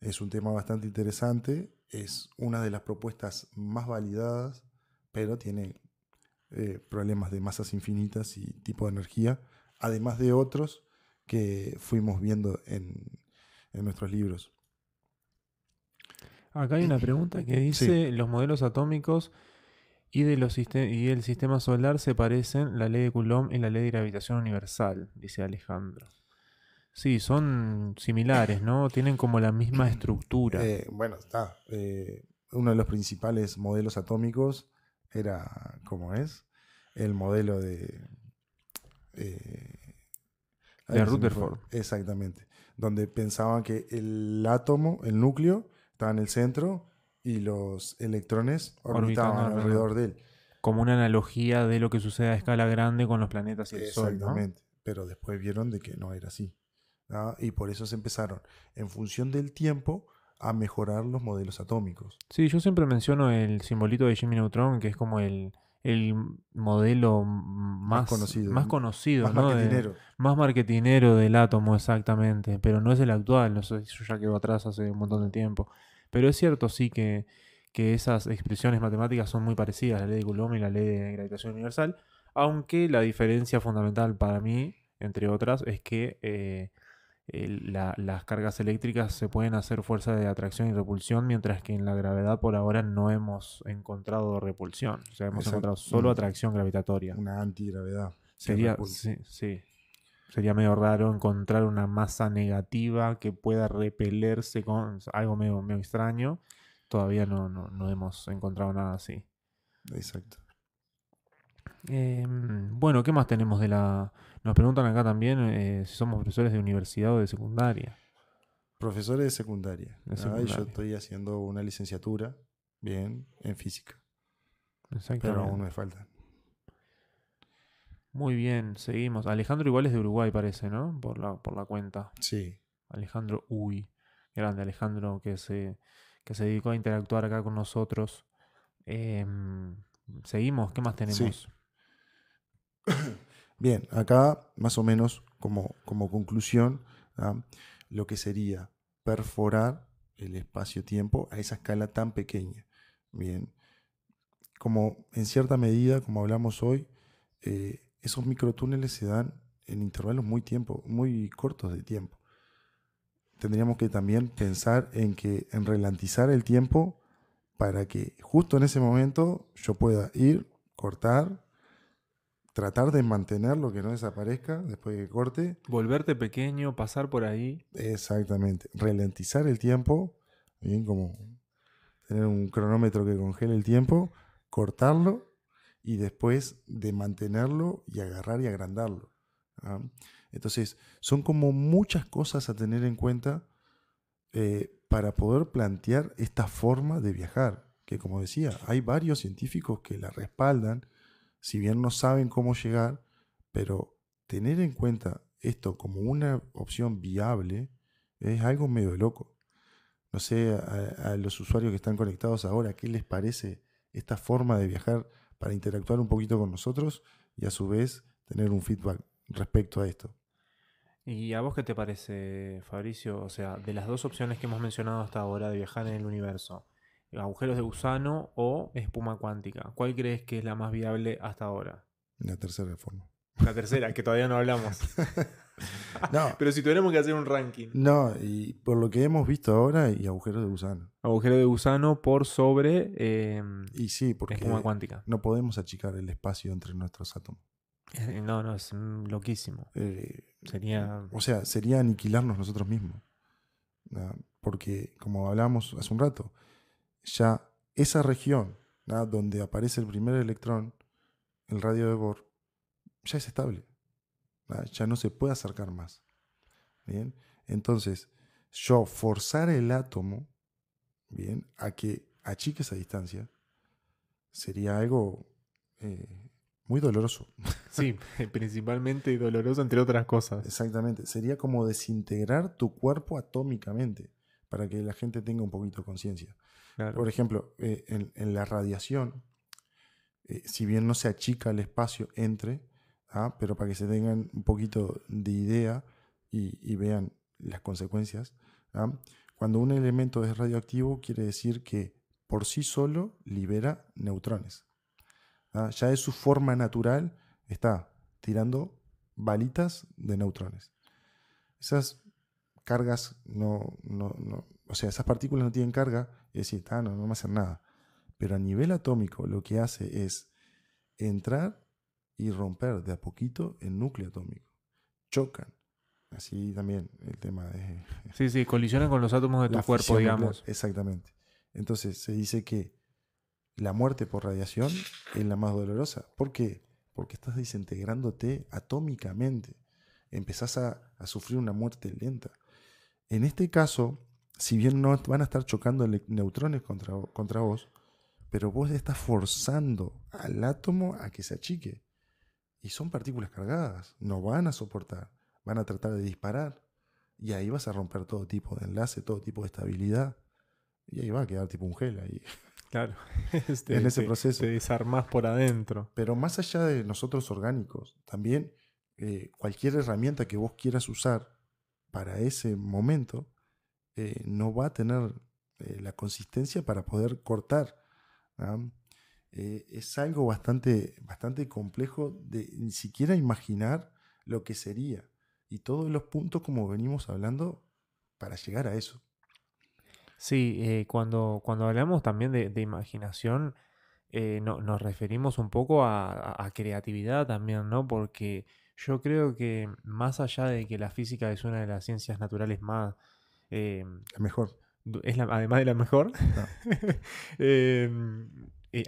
es un tema bastante interesante, es una de las propuestas más validadas, pero tiene problemas de masas infinitas y tipo de energía, además de otros que fuimos viendo en nuestros libros. Acá hay una pregunta que Sí, dice, los modelos atómicos y el sistema solar se parecen, la ley de Coulomb y la ley de gravitación universal, dice Alejandro. Sí, son similares, ¿no? Tienen como la misma estructura. Bueno, está. Uno de los principales modelos atómicos era, ¿cómo es? El modelo de... De ay, se me fue. Rutherford. Exactamente. Donde pensaban que el átomo, el núcleo, estaba en el centro y los electrones Orbitando orbitaban alrededor. alrededor de él. como una analogía de lo que sucede a escala grande con los planetas y el Sol, ¿no? Exactamente. Pero después vieron de que no era así. Y por eso se empezaron, en función del tiempo, a mejorar los modelos atómicos. Sí, yo siempre menciono el simbolito de Jimmy Neutron, que es como el modelo Más conocido, más conocido, más ¿no? marketinero. Más marketinero del átomo, exactamente. Pero no es el actual, no sé, eso ya quedó atrás hace un montón de tiempo. Pero es cierto, sí, que esas expresiones matemáticas son muy parecidas, la ley de Coulomb y la ley de gravitación universal, aunque la diferencia fundamental para mí, entre otras, es que las cargas eléctricas se pueden hacer fuerza de atracción y repulsión, mientras que en la gravedad por ahora no hemos encontrado repulsión. O sea, hemos encontrado solo atracción gravitatoria. Una antigravedad. Sería, sí, sí. Sería medio raro encontrar una masa negativa que pueda repelerse con algo medio extraño. Todavía no hemos encontrado nada así. Exacto. Bueno, ¿qué más tenemos de la...? Nos preguntan acá también si somos profesores de universidad o de secundaria. Profesores de secundaria. De Y yo secundaria. estoy haciendo una licenciatura, bien, en física. Pero Exactamente. aún me falta. Muy bien, seguimos. Alejandro igual es de Uruguay, parece, ¿no? Por la cuenta. Sí. Alejandro Uy. Grande Alejandro que se dedicó a interactuar acá con nosotros. Seguimos, ¿qué más tenemos? Bien, acá más o menos como conclusión, lo que sería perforar el espacio-tiempo a esa escala tan pequeña. Bien, como en cierta medida, como hablamos hoy, esos microtúneles se dan en intervalos muy cortos de tiempo. Tendríamos que también pensar en ralentizar el tiempo para que justo en ese momento yo pueda ir, cortar, tratar de mantenerlo, que no desaparezca después de que corte. Volverte pequeño, pasar por ahí. Exactamente. Ralentizar el tiempo, bien, como tener un cronómetro que congele el tiempo, cortarlo y después de mantenerlo y agarrar y agrandarlo. ¿Ah? Entonces, son como muchas cosas a tener en cuenta para poder plantear esta forma de viajar, que como decía, hay varios científicos que la respaldan, si bien no saben cómo llegar, pero tener en cuenta esto como una opción viable es algo medio loco. No sé a los usuarios que están conectados ahora, ¿qué les parece esta forma de viajar para interactuar un poquito con nosotros y a su vez tener un feedback respecto a esto? ¿Y a vos qué te parece, Fabricio? O sea, de las dos opciones que hemos mencionado hasta ahora de viajar en el universo, agujeros de gusano o espuma cuántica, ¿cuál crees que es la más viable hasta ahora? La tercera forma. La tercera, que todavía no hablamos. No, Pero si tuviéramos que hacer un ranking. no, y por lo que hemos visto ahora, y agujeros de gusano. Agujero de gusano por sobre Y sí, porque espuma cuántica. no podemos achicar el espacio entre nuestros átomos. No, es loquísimo. Sería... O sea, sería aniquilarnos nosotros mismos. ¿No? Porque, como hablábamos hace un rato, ya esa región, ¿no?, donde aparece el primer electrón, el radio de Bohr, ya es estable. ¿No? Ya no se puede acercar más. ¿Bien? Entonces, yo forzar el átomo, ¿bien?, a que achique esa distancia, sería algo muy doloroso. Sí, principalmente doloroso entre otras cosas. Exactamente. Sería como desintegrar tu cuerpo atómicamente, para que la gente tenga un poquito de conciencia. Claro. Por ejemplo, en la radiación, si bien no se achica el espacio entre, pero para que se tengan un poquito de idea y vean las consecuencias, cuando un elemento es radioactivo quiere decir que por sí solo libera neutrones. Ya de su forma natural está tirando balitas de neutrones. Esas cargas o sea, esas partículas no tienen carga, es decir, no me hacen nada. Pero a nivel atómico lo que hace es entrar y romper de a poquito el núcleo atómico. Chocan. Así también el tema de... Sí, colisionan con los átomos de tu cuerpo, fisión nuclear. digamos. Exactamente. Entonces se dice que la muerte por radiación es la más dolorosa. ¿Por qué? Porque estás desintegrándote atómicamente. Empezás a sufrir una muerte lenta. En este caso, si bien no van a estar chocando neutrones contra vos, pero vos estás forzando al átomo a que se achique. Y son partículas cargadas, no van a soportar, van a tratar de disparar. Y ahí vas a romper todo tipo de enlace, todo tipo de estabilidad. Y ahí va a quedar tipo un gel ahí, Claro, en ese te proceso. desarmás por adentro. Pero más allá de nosotros orgánicos, también cualquier herramienta que vos quieras usar para ese momento no va a tener la consistencia para poder cortar. ¿Ah? Es algo bastante complejo de ni siquiera imaginar lo que sería. Y todos los puntos, como venimos hablando, para llegar a eso. Sí, cuando hablamos también de imaginación, nos referimos un poco a creatividad también, ¿no? Porque yo creo que más allá de que la física es una de las ciencias naturales más, eh, Es mejor. además de la mejor, No, eh,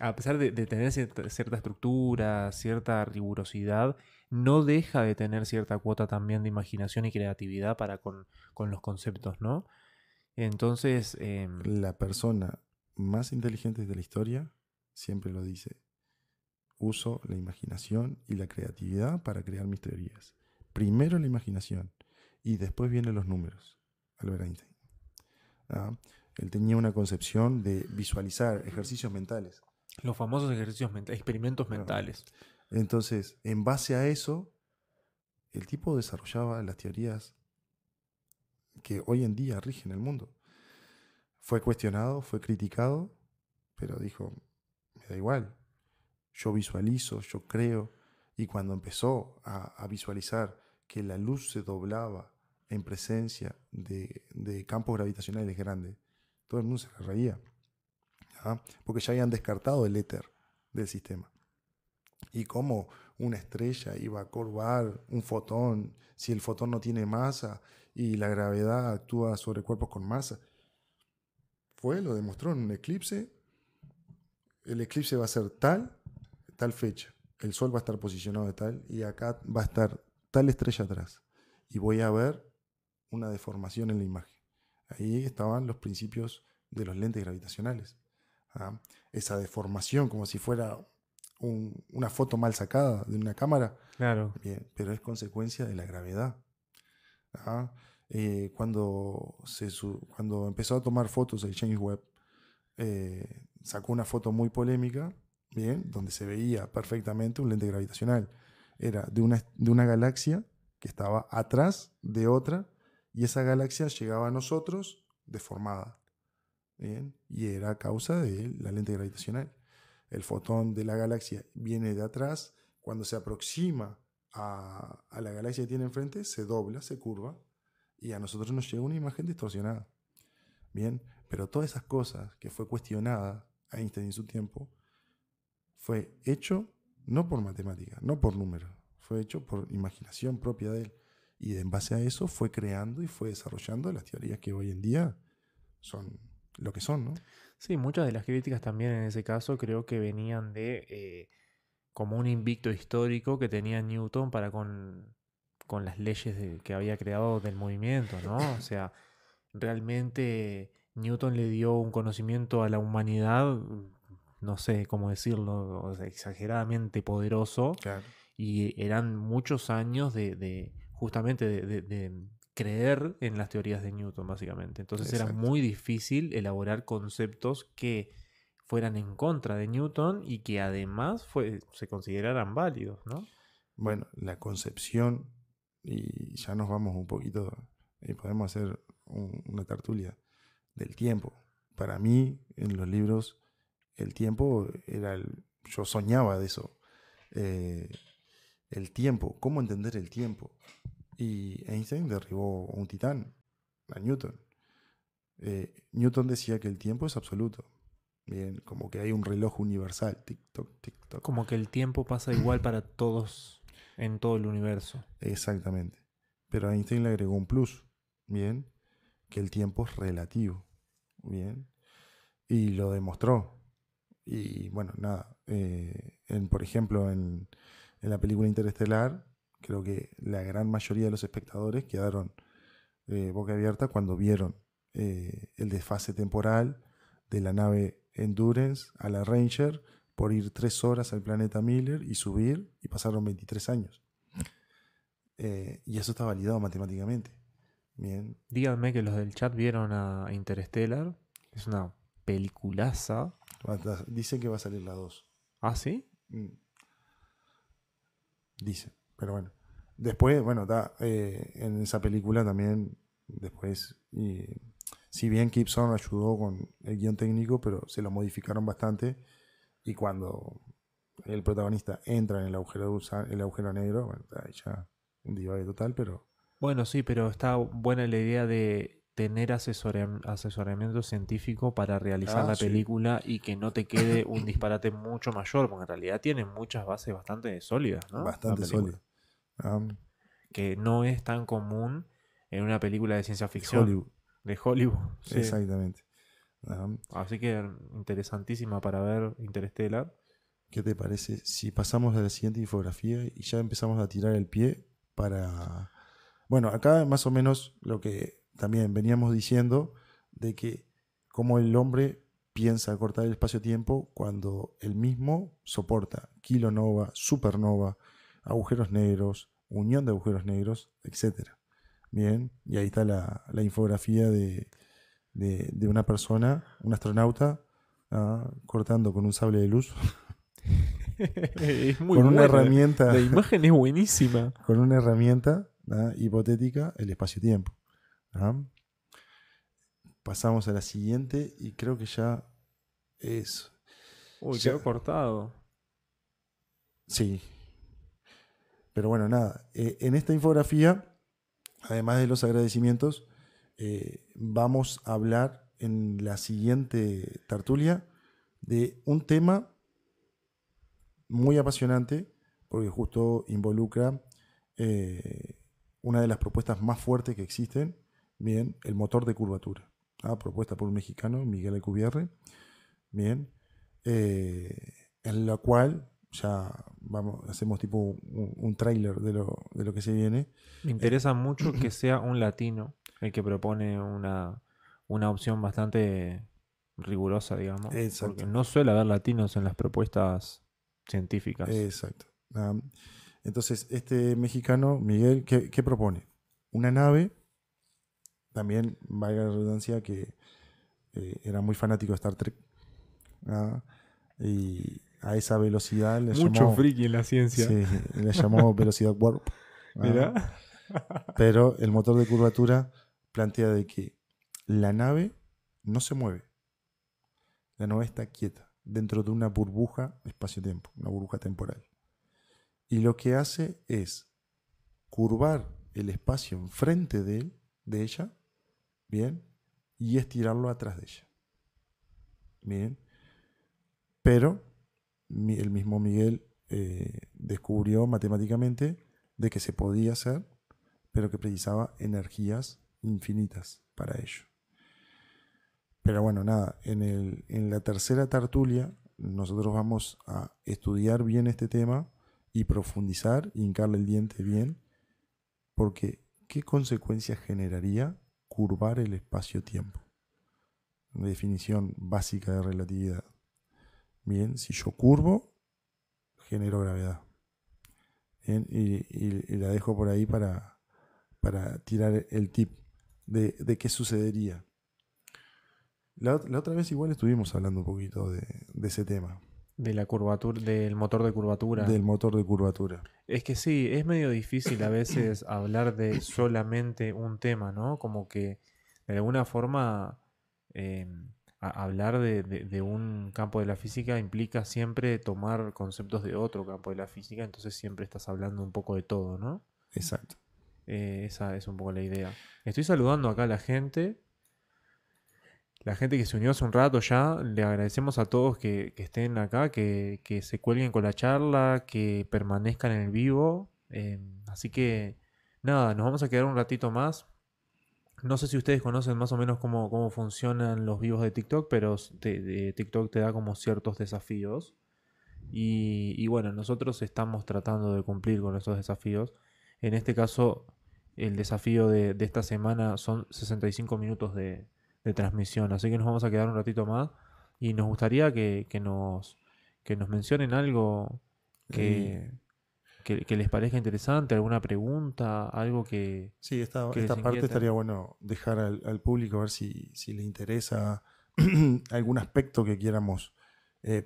a pesar de tener cierta estructura, cierta rigurosidad, no deja de tener cierta cuota también de imaginación y creatividad para con los conceptos, ¿no? Entonces, la persona más inteligente de la historia siempre lo dice. Uso la imaginación y la creatividad para crear mis teorías. Primero la imaginación y después vienen los números. Albert Einstein. ¿Ah? Él tenía una concepción de visualizar ejercicios mentales. los famosos ejercicios experimentos ¿No? mentales. Entonces, en base a eso, el tipo desarrollaba las teorías que hoy en día rigen el mundo. Fue cuestionado, fue criticado, pero dijo, me da igual, yo visualizo, yo creo. Y cuando empezó a visualizar que la luz se doblaba en presencia de campos gravitacionales grandes, todo el mundo se le reía. ¿Ah? Porque ya habían descartado el éter del sistema. Y cómo una estrella iba a curvar un fotón si el fotón no tiene masa y la gravedad actúa sobre cuerpos con masa. Lo demostró en un eclipse. El eclipse va a ser tal fecha. El Sol va a estar posicionado de tal y acá va a estar tal estrella atrás. Y voy a ver una deformación en la imagen. Ahí estaban los principios de los lentes gravitacionales. ¿Ah? Esa deformación, como si fuera una foto mal sacada de una cámara, Claro. bien, pero es consecuencia de la gravedad. ¿Ah? Cuando empezó a tomar fotos el James Webb, sacó una foto muy polémica, bien, donde se veía perfectamente un lente gravitacional. Era de una galaxia que estaba atrás de otra, y esa galaxia llegaba a nosotros deformada. Bien, y era a causa de la lente gravitacional. El fotón de la galaxia viene de atrás, cuando se aproxima a la galaxia que tiene enfrente, se dobla, se curva, y a nosotros nos llega una imagen distorsionada. Bien, pero todas esas cosas que fue cuestionada Einstein en su tiempo, fue hecho no por matemática, no por números, fue hecho por imaginación propia de él. Y en base a eso fue creando y fue desarrollando las teorías que hoy en día son lo que son, ¿no? Sí, muchas de las críticas también en ese caso creo que venían de como un invicto histórico que tenía Newton para con las leyes que había creado del movimiento, ¿no? O sea, realmente Newton le dio un conocimiento a la humanidad, no sé cómo decirlo, o sea, exageradamente poderoso, Claro, y eran muchos años justamente de creer en las teorías de Newton, básicamente. Entonces era exacto. muy difícil elaborar conceptos que fueran en contra de Newton y que además se consideraran válidos, ¿no? Bueno, la concepción, y ya nos vamos un poquito, y podemos hacer una tertulia del tiempo. Para mí, en los libros, el tiempo yo soñaba de eso. Eh, el tiempo, cómo entender el tiempo. Y Einstein derribó a un titán, a Newton. Newton decía que el tiempo es absoluto. Bien, como que hay un reloj universal, tic-toc, tic-toc. Como que el tiempo pasa igual para todos en todo el universo. Exactamente. Pero Einstein le agregó un plus, bien, que el tiempo es relativo, bien, y lo demostró. Y bueno, nada, por ejemplo, en la película Interestelar, creo que la gran mayoría de los espectadores quedaron boca abierta cuando vieron el desfase temporal de la nave endurance a la Ranger por ir 3 horas al planeta Miller y subir, y pasaron 23 años. Y eso está validado matemáticamente. Bien. Díganme que los del chat vieron a Interstellar. Es una peliculaza. Dicen que va a salir la 2. ¿Ah, sí? Dice, pero bueno. Después, bueno, en esa película también, después, si bien Gibson ayudó con el guión técnico, pero se lo modificaron bastante. Y cuando el protagonista entra en el agujero negro, bueno, ya un divague total, pero... Bueno, sí, pero está buena la idea de tener asesoramiento científico para realizar la sí. película y que no te quede un disparate mucho mayor, porque en realidad tiene muchas bases bastante sólidas, ¿no? Bastante sólidas. Que no es tan común en una película de ciencia De ficción. Hollywood. De Hollywood. Sí. Exactamente. Así que interesantísima para ver Interstellar. ¿Qué te parece si pasamos a la siguiente infografía y ya empezamos a tirar el pie para... Bueno, acá más o menos lo que también veníamos diciendo de que cómo el hombre piensa cortar el espacio-tiempo cuando él mismo soporta kilonova, supernova, agujeros negros, unión de agujeros negros, etc. Bien, y ahí está la infografía de una persona, un astronauta, cortando con un sable de luz. Es muy con una buena. herramienta. La imagen es buenísima. Con una herramienta hipotética, el espacio-tiempo. Pasamos a la siguiente y creo que ya es... Uy, ya, quedó cortado. Sí. Pero bueno, nada. En esta infografía, además de los agradecimientos, vamos a hablar en la siguiente tertulia de un tema muy apasionante, porque justo involucra una de las propuestas más fuertes que existen, bien, el motor de curvatura, propuesta por un mexicano, Miguel Alcubierre, bien, en la cual ya hacemos tipo un tráiler de lo que se viene. Me interesa mucho que sea un latino el que propone una opción bastante rigurosa, digamos. Exacto. Porque no suele haber latinos en las propuestas científicas. Exacto. Entonces, este mexicano, Miguel, ¿qué propone? Una nave, también, valga la redundancia, que era muy fanático de Star Trek. Y a esa velocidad le Mucho llamó... friki en la ciencia. Sí, le llamó velocidad warp. Mirá. Pero el motor de curvatura plantea de que la nave no se mueve. La nave está quieta dentro de una burbuja espacio-tiempo, una burbuja temporal. Y lo que hace es curvar el espacio enfrente de ella, bien, y estirarlo atrás de ella. Bien. Pero el mismo Miguel descubrió matemáticamente de que se podía hacer, pero que precisaba energías infinitas para ello. Pero bueno, nada, en la tercera tertulia nosotros vamos a estudiar bien este tema y profundizar, y hincarle el diente bien, porque ¿qué consecuencias generaría curvar el espacio-tiempo? Una definición básica de relatividad. Bien, si yo curvo, genero gravedad. Bien, y la dejo por ahí para tirar el tip de qué sucedería. La otra vez igual estuvimos hablando un poquito de ese tema. De la curvatura, del motor de curvatura. Del motor de curvatura. Es que sí, es medio difícil a veces hablar de solamente un tema, ¿no? Como que de alguna forma hablar de un campo de la física implica siempre tomar conceptos de otro campo de la física, entonces siempre estás hablando un poco de todo, ¿no? Exacto. Esa es un poco la idea. Estoy saludando acá a la gente. La gente que se unió hace un rato ya, le agradecemos a todos que estén acá, que se cuelguen con la charla, que permanezcan en el vivo. Así que nada, nos vamos a quedar un ratito más. No sé si ustedes conocen más o menos cómo funcionan los vivos de TikTok, pero TikTok te da como ciertos desafíos. Y bueno, nosotros estamos tratando de cumplir con esos desafíos. En este caso, el desafío de esta semana son 65 minutos de transmisión. Así que nos vamos a quedar un ratito más y nos gustaría que nos mencionen algo Y que, que les parezca interesante, alguna pregunta, algo sí, que les esta parte inquiete. estaría bueno dejar al público a ver si le interesa algún aspecto que quieramos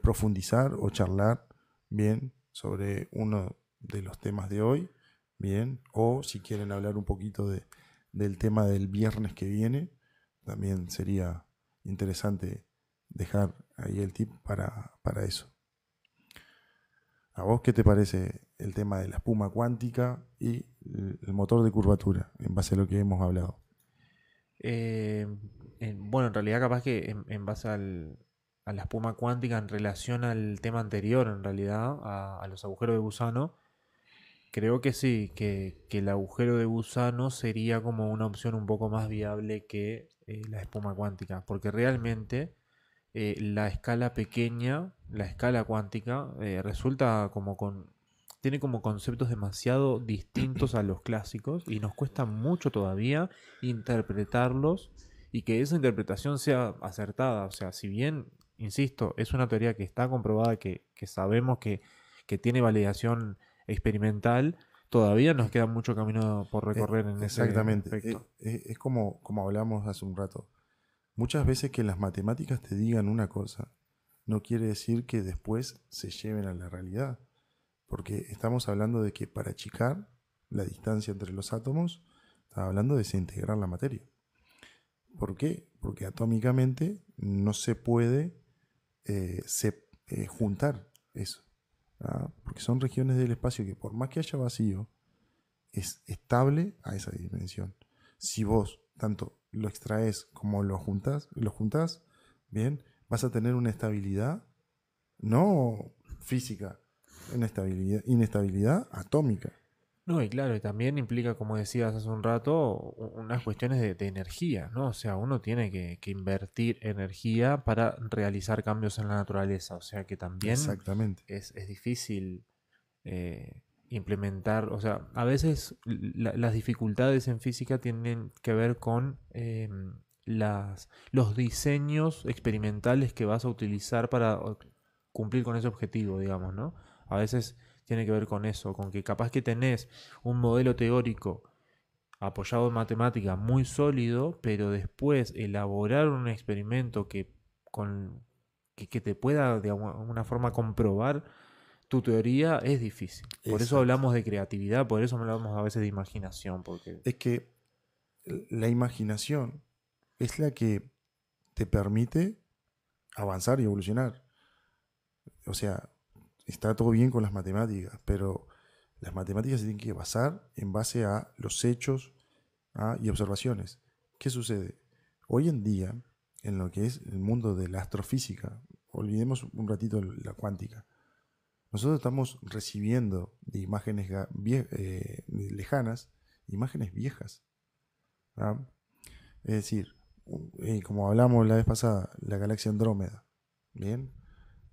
profundizar o charlar bien sobre uno de los temas de hoy, bien, o si quieren hablar un poquito del tema del viernes que viene, también sería interesante dejar ahí el tip para eso. ¿A vos qué te parece el tema de la espuma cuántica y el motor de curvatura en base a lo que hemos hablado? Eh, bueno, en realidad capaz que en base a la espuma cuántica en relación al tema anterior, en realidad, a los agujeros de gusano, creo que sí, que el agujero de gusano sería como una opción un poco más viable que la espuma cuántica, porque realmente la escala pequeña, la escala cuántica, resulta como tiene como conceptos demasiado distintos a los clásicos y nos cuesta mucho todavía interpretarlos y que esa interpretación sea acertada. O sea, si bien, insisto, es una teoría que está comprobada, que sabemos que tiene validación experimental, todavía nos queda mucho camino por recorrer en ese Exactamente. aspecto. Es como hablamos hace un rato. Muchas veces que las matemáticas te digan una cosa, no quiere decir que después se lleven a la realidad. Porque estamos hablando de que para achicar la distancia entre los átomos, estamos hablando de desintegrar la materia. ¿Por qué? Porque atómicamente no se puede juntar eso. ¿Ah? Porque son regiones del espacio que por más que haya vacío, es estable a esa dimensión. Si vos tanto lo extraes como lo juntás, bien, vas a tener una estabilidad no física, una inestabilidad atómica. No, y claro, y también implica, como decías hace un rato, unas cuestiones de energía, ¿no? O sea, uno tiene que invertir energía para realizar cambios en la naturaleza. O sea, que también Exactamente. es difícil implementar, o sea, a veces las dificultades en física tienen que ver con los diseños experimentales que vas a utilizar para cumplir con ese objetivo, digamos, ¿no? A veces tiene que ver con eso, con que capaz que tenés un modelo teórico apoyado en matemática muy sólido, pero después elaborar un experimento con, que te pueda de alguna forma comprobar tu teoría es difícil. Por eso Exacto. hablamos de creatividad, por eso hablamos a veces de imaginación, porque Es que la imaginación es la que te permite avanzar y evolucionar. O sea, está todo bien con las matemáticas, pero las matemáticas se tienen que basar en base a los hechos y observaciones. ¿Qué sucede? Hoy en día, en lo que es el mundo de la astrofísica, olvidemos un ratito la cuántica, nosotros estamos recibiendo de imágenes lejanas, imágenes viejas. ¿Ah? Es decir, como hablamos la vez pasada, la galaxia Andrómeda, ¿bien?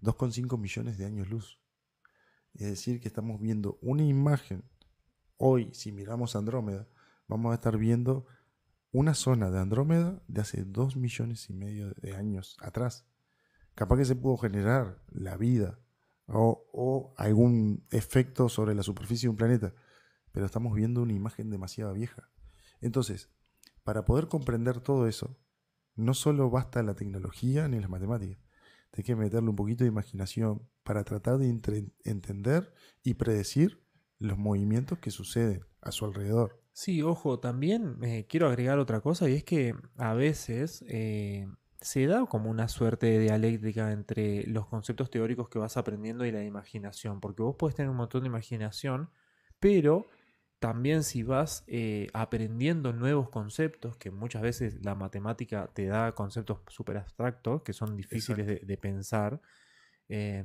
2,5 millones de años luz. Es decir, que estamos viendo una imagen. Hoy, si miramos Andrómeda, vamos a estar viendo una zona de Andrómeda de hace 2,5 millones de años atrás. Capaz que se pudo generar la vida o algún efecto sobre la superficie de un planeta, pero estamos viendo una imagen demasiado vieja. Entonces, para poder comprender todo eso, no solo basta la tecnología ni las matemáticas. Hay que meterle un poquito de imaginación para tratar de entender y predecir los movimientos que suceden a su alrededor. sí, ojo, también quiero agregar otra cosa y es que a veces se da como una suerte de dialéctica entre los conceptos teóricos que vas aprendiendo y la imaginación, porque vos puedes tener un montón de imaginación, pero también si vas aprendiendo nuevos conceptos, que muchas veces la matemática te da conceptos súper abstractos, que son difíciles Exacto. de pensar, eh,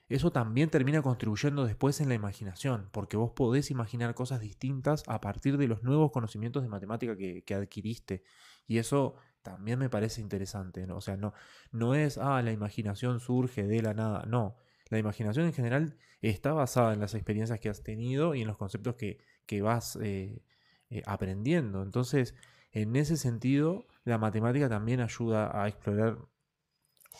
eso también termina contribuyendo después en la imaginación, porque vos podés imaginar cosas distintas a partir de los nuevos conocimientos de matemática que adquiriste. Y eso también me parece interesante, ¿no? O sea, no es, la imaginación surge de la nada, no. La imaginación en general está basada en las experiencias que has tenido y en los conceptos que vas aprendiendo. Entonces, en ese sentido, la matemática también ayuda a explorar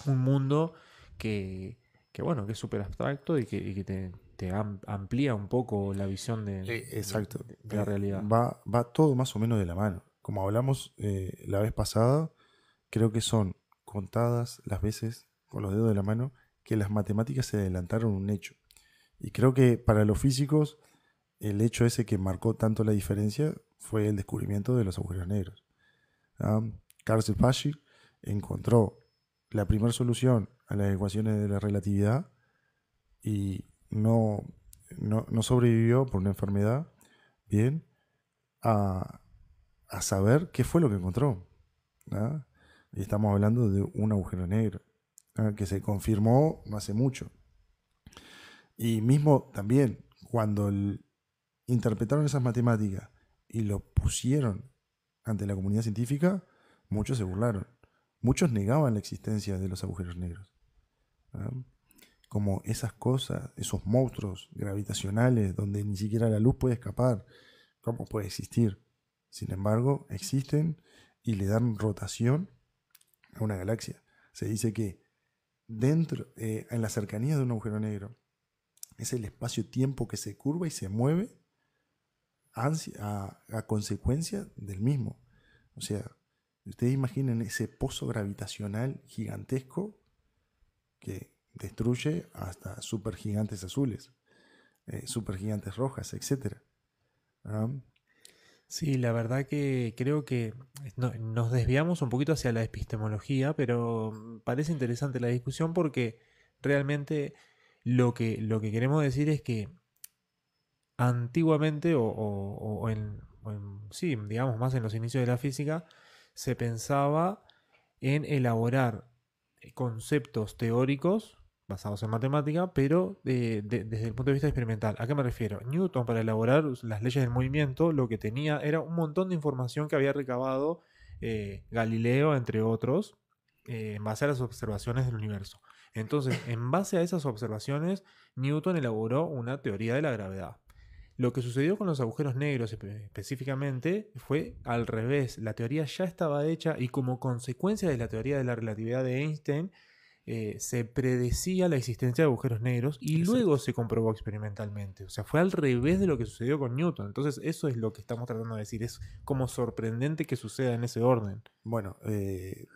un mundo que, bueno, que es súper abstracto y que te amplía un poco la visión Exacto. de la realidad. Va todo más o menos de la mano. Como hablamos la vez pasada, creo que son contadas las veces con los dedos de la mano que las matemáticas se adelantaron un hecho. Y creo que para los físicos el hecho ese que marcó tanto la diferencia fue el descubrimiento de los agujeros negros. ¿Ah? Carl Schwarzschild encontró la primera solución a las ecuaciones de la relatividad y no sobrevivió por una enfermedad, bien, a, a saber qué fue lo que encontró. ¿Ah? Y estamos hablando de un agujero negro, ¿ah? Que se confirmó no hace mucho. Y mismo también, cuando interpretaron esas matemáticas y lo pusieron ante la comunidad científica, muchos se burlaron. Muchos negaban la existencia de los agujeros negros. ¿Ah? Como esas cosas, esos monstruos gravitacionales donde ni siquiera la luz puede escapar. ¿Cómo puede existir? Sin embargo, existen y le dan rotación a una galaxia. Se dice que en la cercanía de un agujero negro, es el espacio-tiempo que se curva y se mueve a consecuencia del mismo. O sea, ustedes imaginen ese pozo gravitacional gigantesco que destruye hasta supergigantes azules, supergigantes rojas, etc. ¿Ah? Sí, la verdad que creo que nos desviamos un poquito hacia la epistemología, pero parece interesante la discusión porque realmente lo que queremos decir es que antiguamente sí, digamos más en los inicios de la física, se pensaba en elaborar conceptos teóricos basados en matemática, pero desde el punto de vista experimental. ¿A qué me refiero? Newton, para elaborar las leyes del movimiento, lo que tenía era un montón de información que había recabado Galileo, entre otros, en base a las observaciones del universo. Entonces, en base a esas observaciones, Newton elaboró una teoría de la gravedad. Lo que sucedió con los agujeros negros específicamente fue al revés. La teoría ya estaba hecha y como consecuencia de la teoría de la relatividad de Einstein, se predecía la existencia de agujeros negros y luego se comprobó experimentalmente. O sea, fue al revés de lo que sucedió con Newton. Entonces, eso es lo que estamos tratando de decir. Es como sorprendente que suceda en ese orden. Bueno,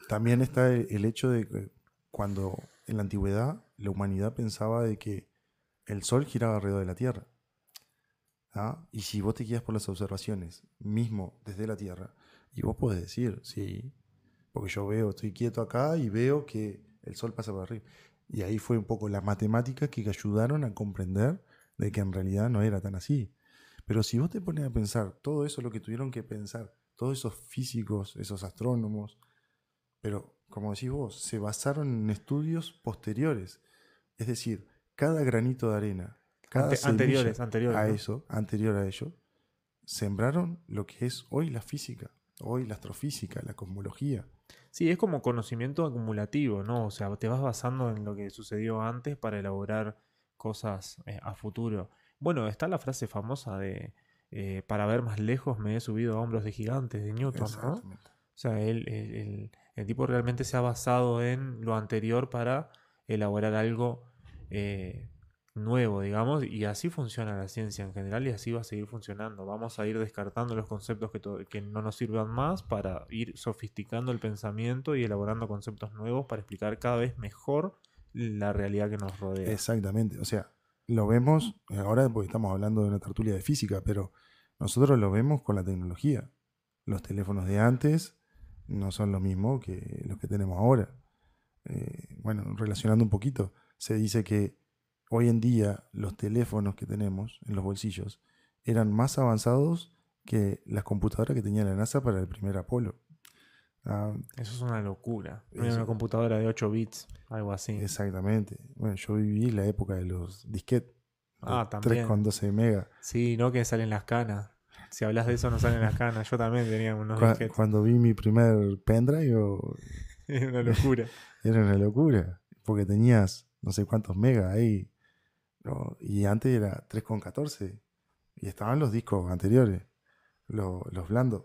también está el hecho de que cuando en la antigüedad la humanidad pensaba de que el Sol giraba alrededor de la Tierra. ¿Ah? Y si vos te guías por las observaciones, mismo desde la Tierra, y vos podés decir, sí, porque yo veo, estoy quieto acá y veo que el Sol pasa por arriba. Y ahí fue un poco las matemáticas que ayudaron a comprender de que en realidad no era tan así. Pero si vos te pones a pensar todo eso, lo que tuvieron que pensar, todos esos físicos, esos astrónomos, pero como decís vos, se basaron en estudios posteriores. Es decir, cada granito de arena, cada semilla Anteriores, a ¿no? eso, anterior a ello, sembraron lo que es hoy la física, hoy la astrofísica, la cosmología. Sí, es como conocimiento acumulativo, ¿no? O sea, te vas basando en lo que sucedió antes para elaborar cosas a futuro. Bueno, está la frase famosa de para ver más lejos me he subido a hombros de gigantes de Newton, ¿no? O Exactamente. sea, el tipo realmente se ha basado en lo anterior para elaborar algo eh, nuevo, digamos, y así funciona la ciencia en general y así va a seguir funcionando. Vamos a ir descartando los conceptos que no nos sirvan más para ir sofisticando el pensamiento y elaborando conceptos nuevos para explicar cada vez mejor la realidad que nos rodea. Exactamente. O sea, lo vemos ahora porque estamos hablando de una tertulia de física, pero nosotros lo vemos con la tecnología. Los teléfonos de antes no son lo mismo que los que tenemos ahora. Bueno, relacionando un poquito, se dice que hoy en día los teléfonos que tenemos en los bolsillos eran más avanzados que las computadoras que tenía la NASA para el primer Apolo. Ah, Eso es una locura. Era eso, una computadora de 8 bits, algo así. exactamente. Bueno, yo viví la época de los disquetes de Ah, también. 3,12 mega. Sí, no que salen las canas. Si hablas de eso, no salen las canas. Yo también tenía unos disquetes. Cuando vi mi primer pendrive, Era una locura. era una locura, porque tenías no sé cuántos megas ahí, ¿no? Y antes era 3,14 y estaban los discos anteriores, los blandos.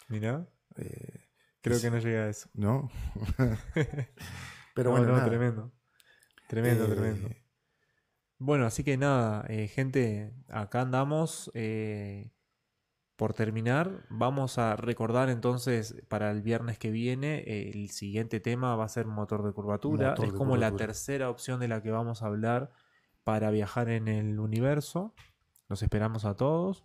Mirá, Eh, creo que no llegué a eso. ¿No? Pero No, bueno, no, nada. tremendo. Tremendo, tremendo. Eh, Bueno, así que nada, gente, acá andamos. Por terminar, vamos a recordar entonces para el viernes que viene, el siguiente tema va a ser motor de curvatura. motor Es de como la curvatura. tercera opción de la que vamos a hablar para viajar en el universo. Los esperamos a todos.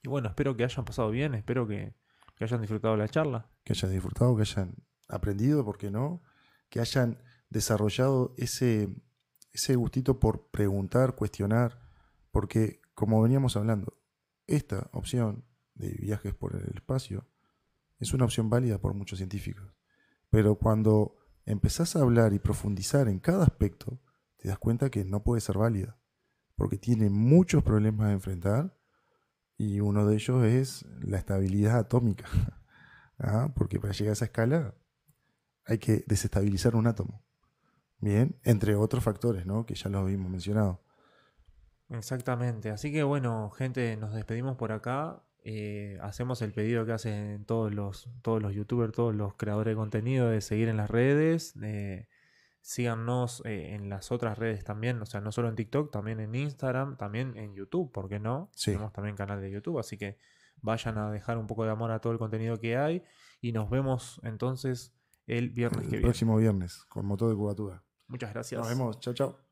Y bueno, espero que hayan pasado bien, espero que hayan disfrutado la charla. Que hayan disfrutado, que hayan aprendido, ¿por qué no? Que hayan desarrollado ese gustito por preguntar, cuestionar, porque como veníamos hablando, esta opción de viajes por el espacio es una opción válida por muchos científicos. Pero cuando empezás a hablar y profundizar en cada aspecto, te das cuenta que no puede ser válida, porque tiene muchos problemas a enfrentar y uno de ellos es la estabilidad atómica. Porque para llegar a esa escala hay que desestabilizar un átomo. Bien, entre otros factores, ¿no? Que ya los habíamos mencionado. Exactamente. Así que bueno, gente, nos despedimos por acá. Hacemos el pedido que hacen todos los youtubers, todos los creadores de contenido de seguir en las redes. Síganos en las otras redes también, o sea, no solo en TikTok, también en Instagram, también en YouTube, ¿por qué no? Sí, Tenemos también canal de YouTube, así que vayan a dejar un poco de amor a todo el contenido que hay y nos vemos entonces el viernes que el viene. próximo viernes con motor de curvatura. Muchas Nos gracias. vemos. Chao, chao.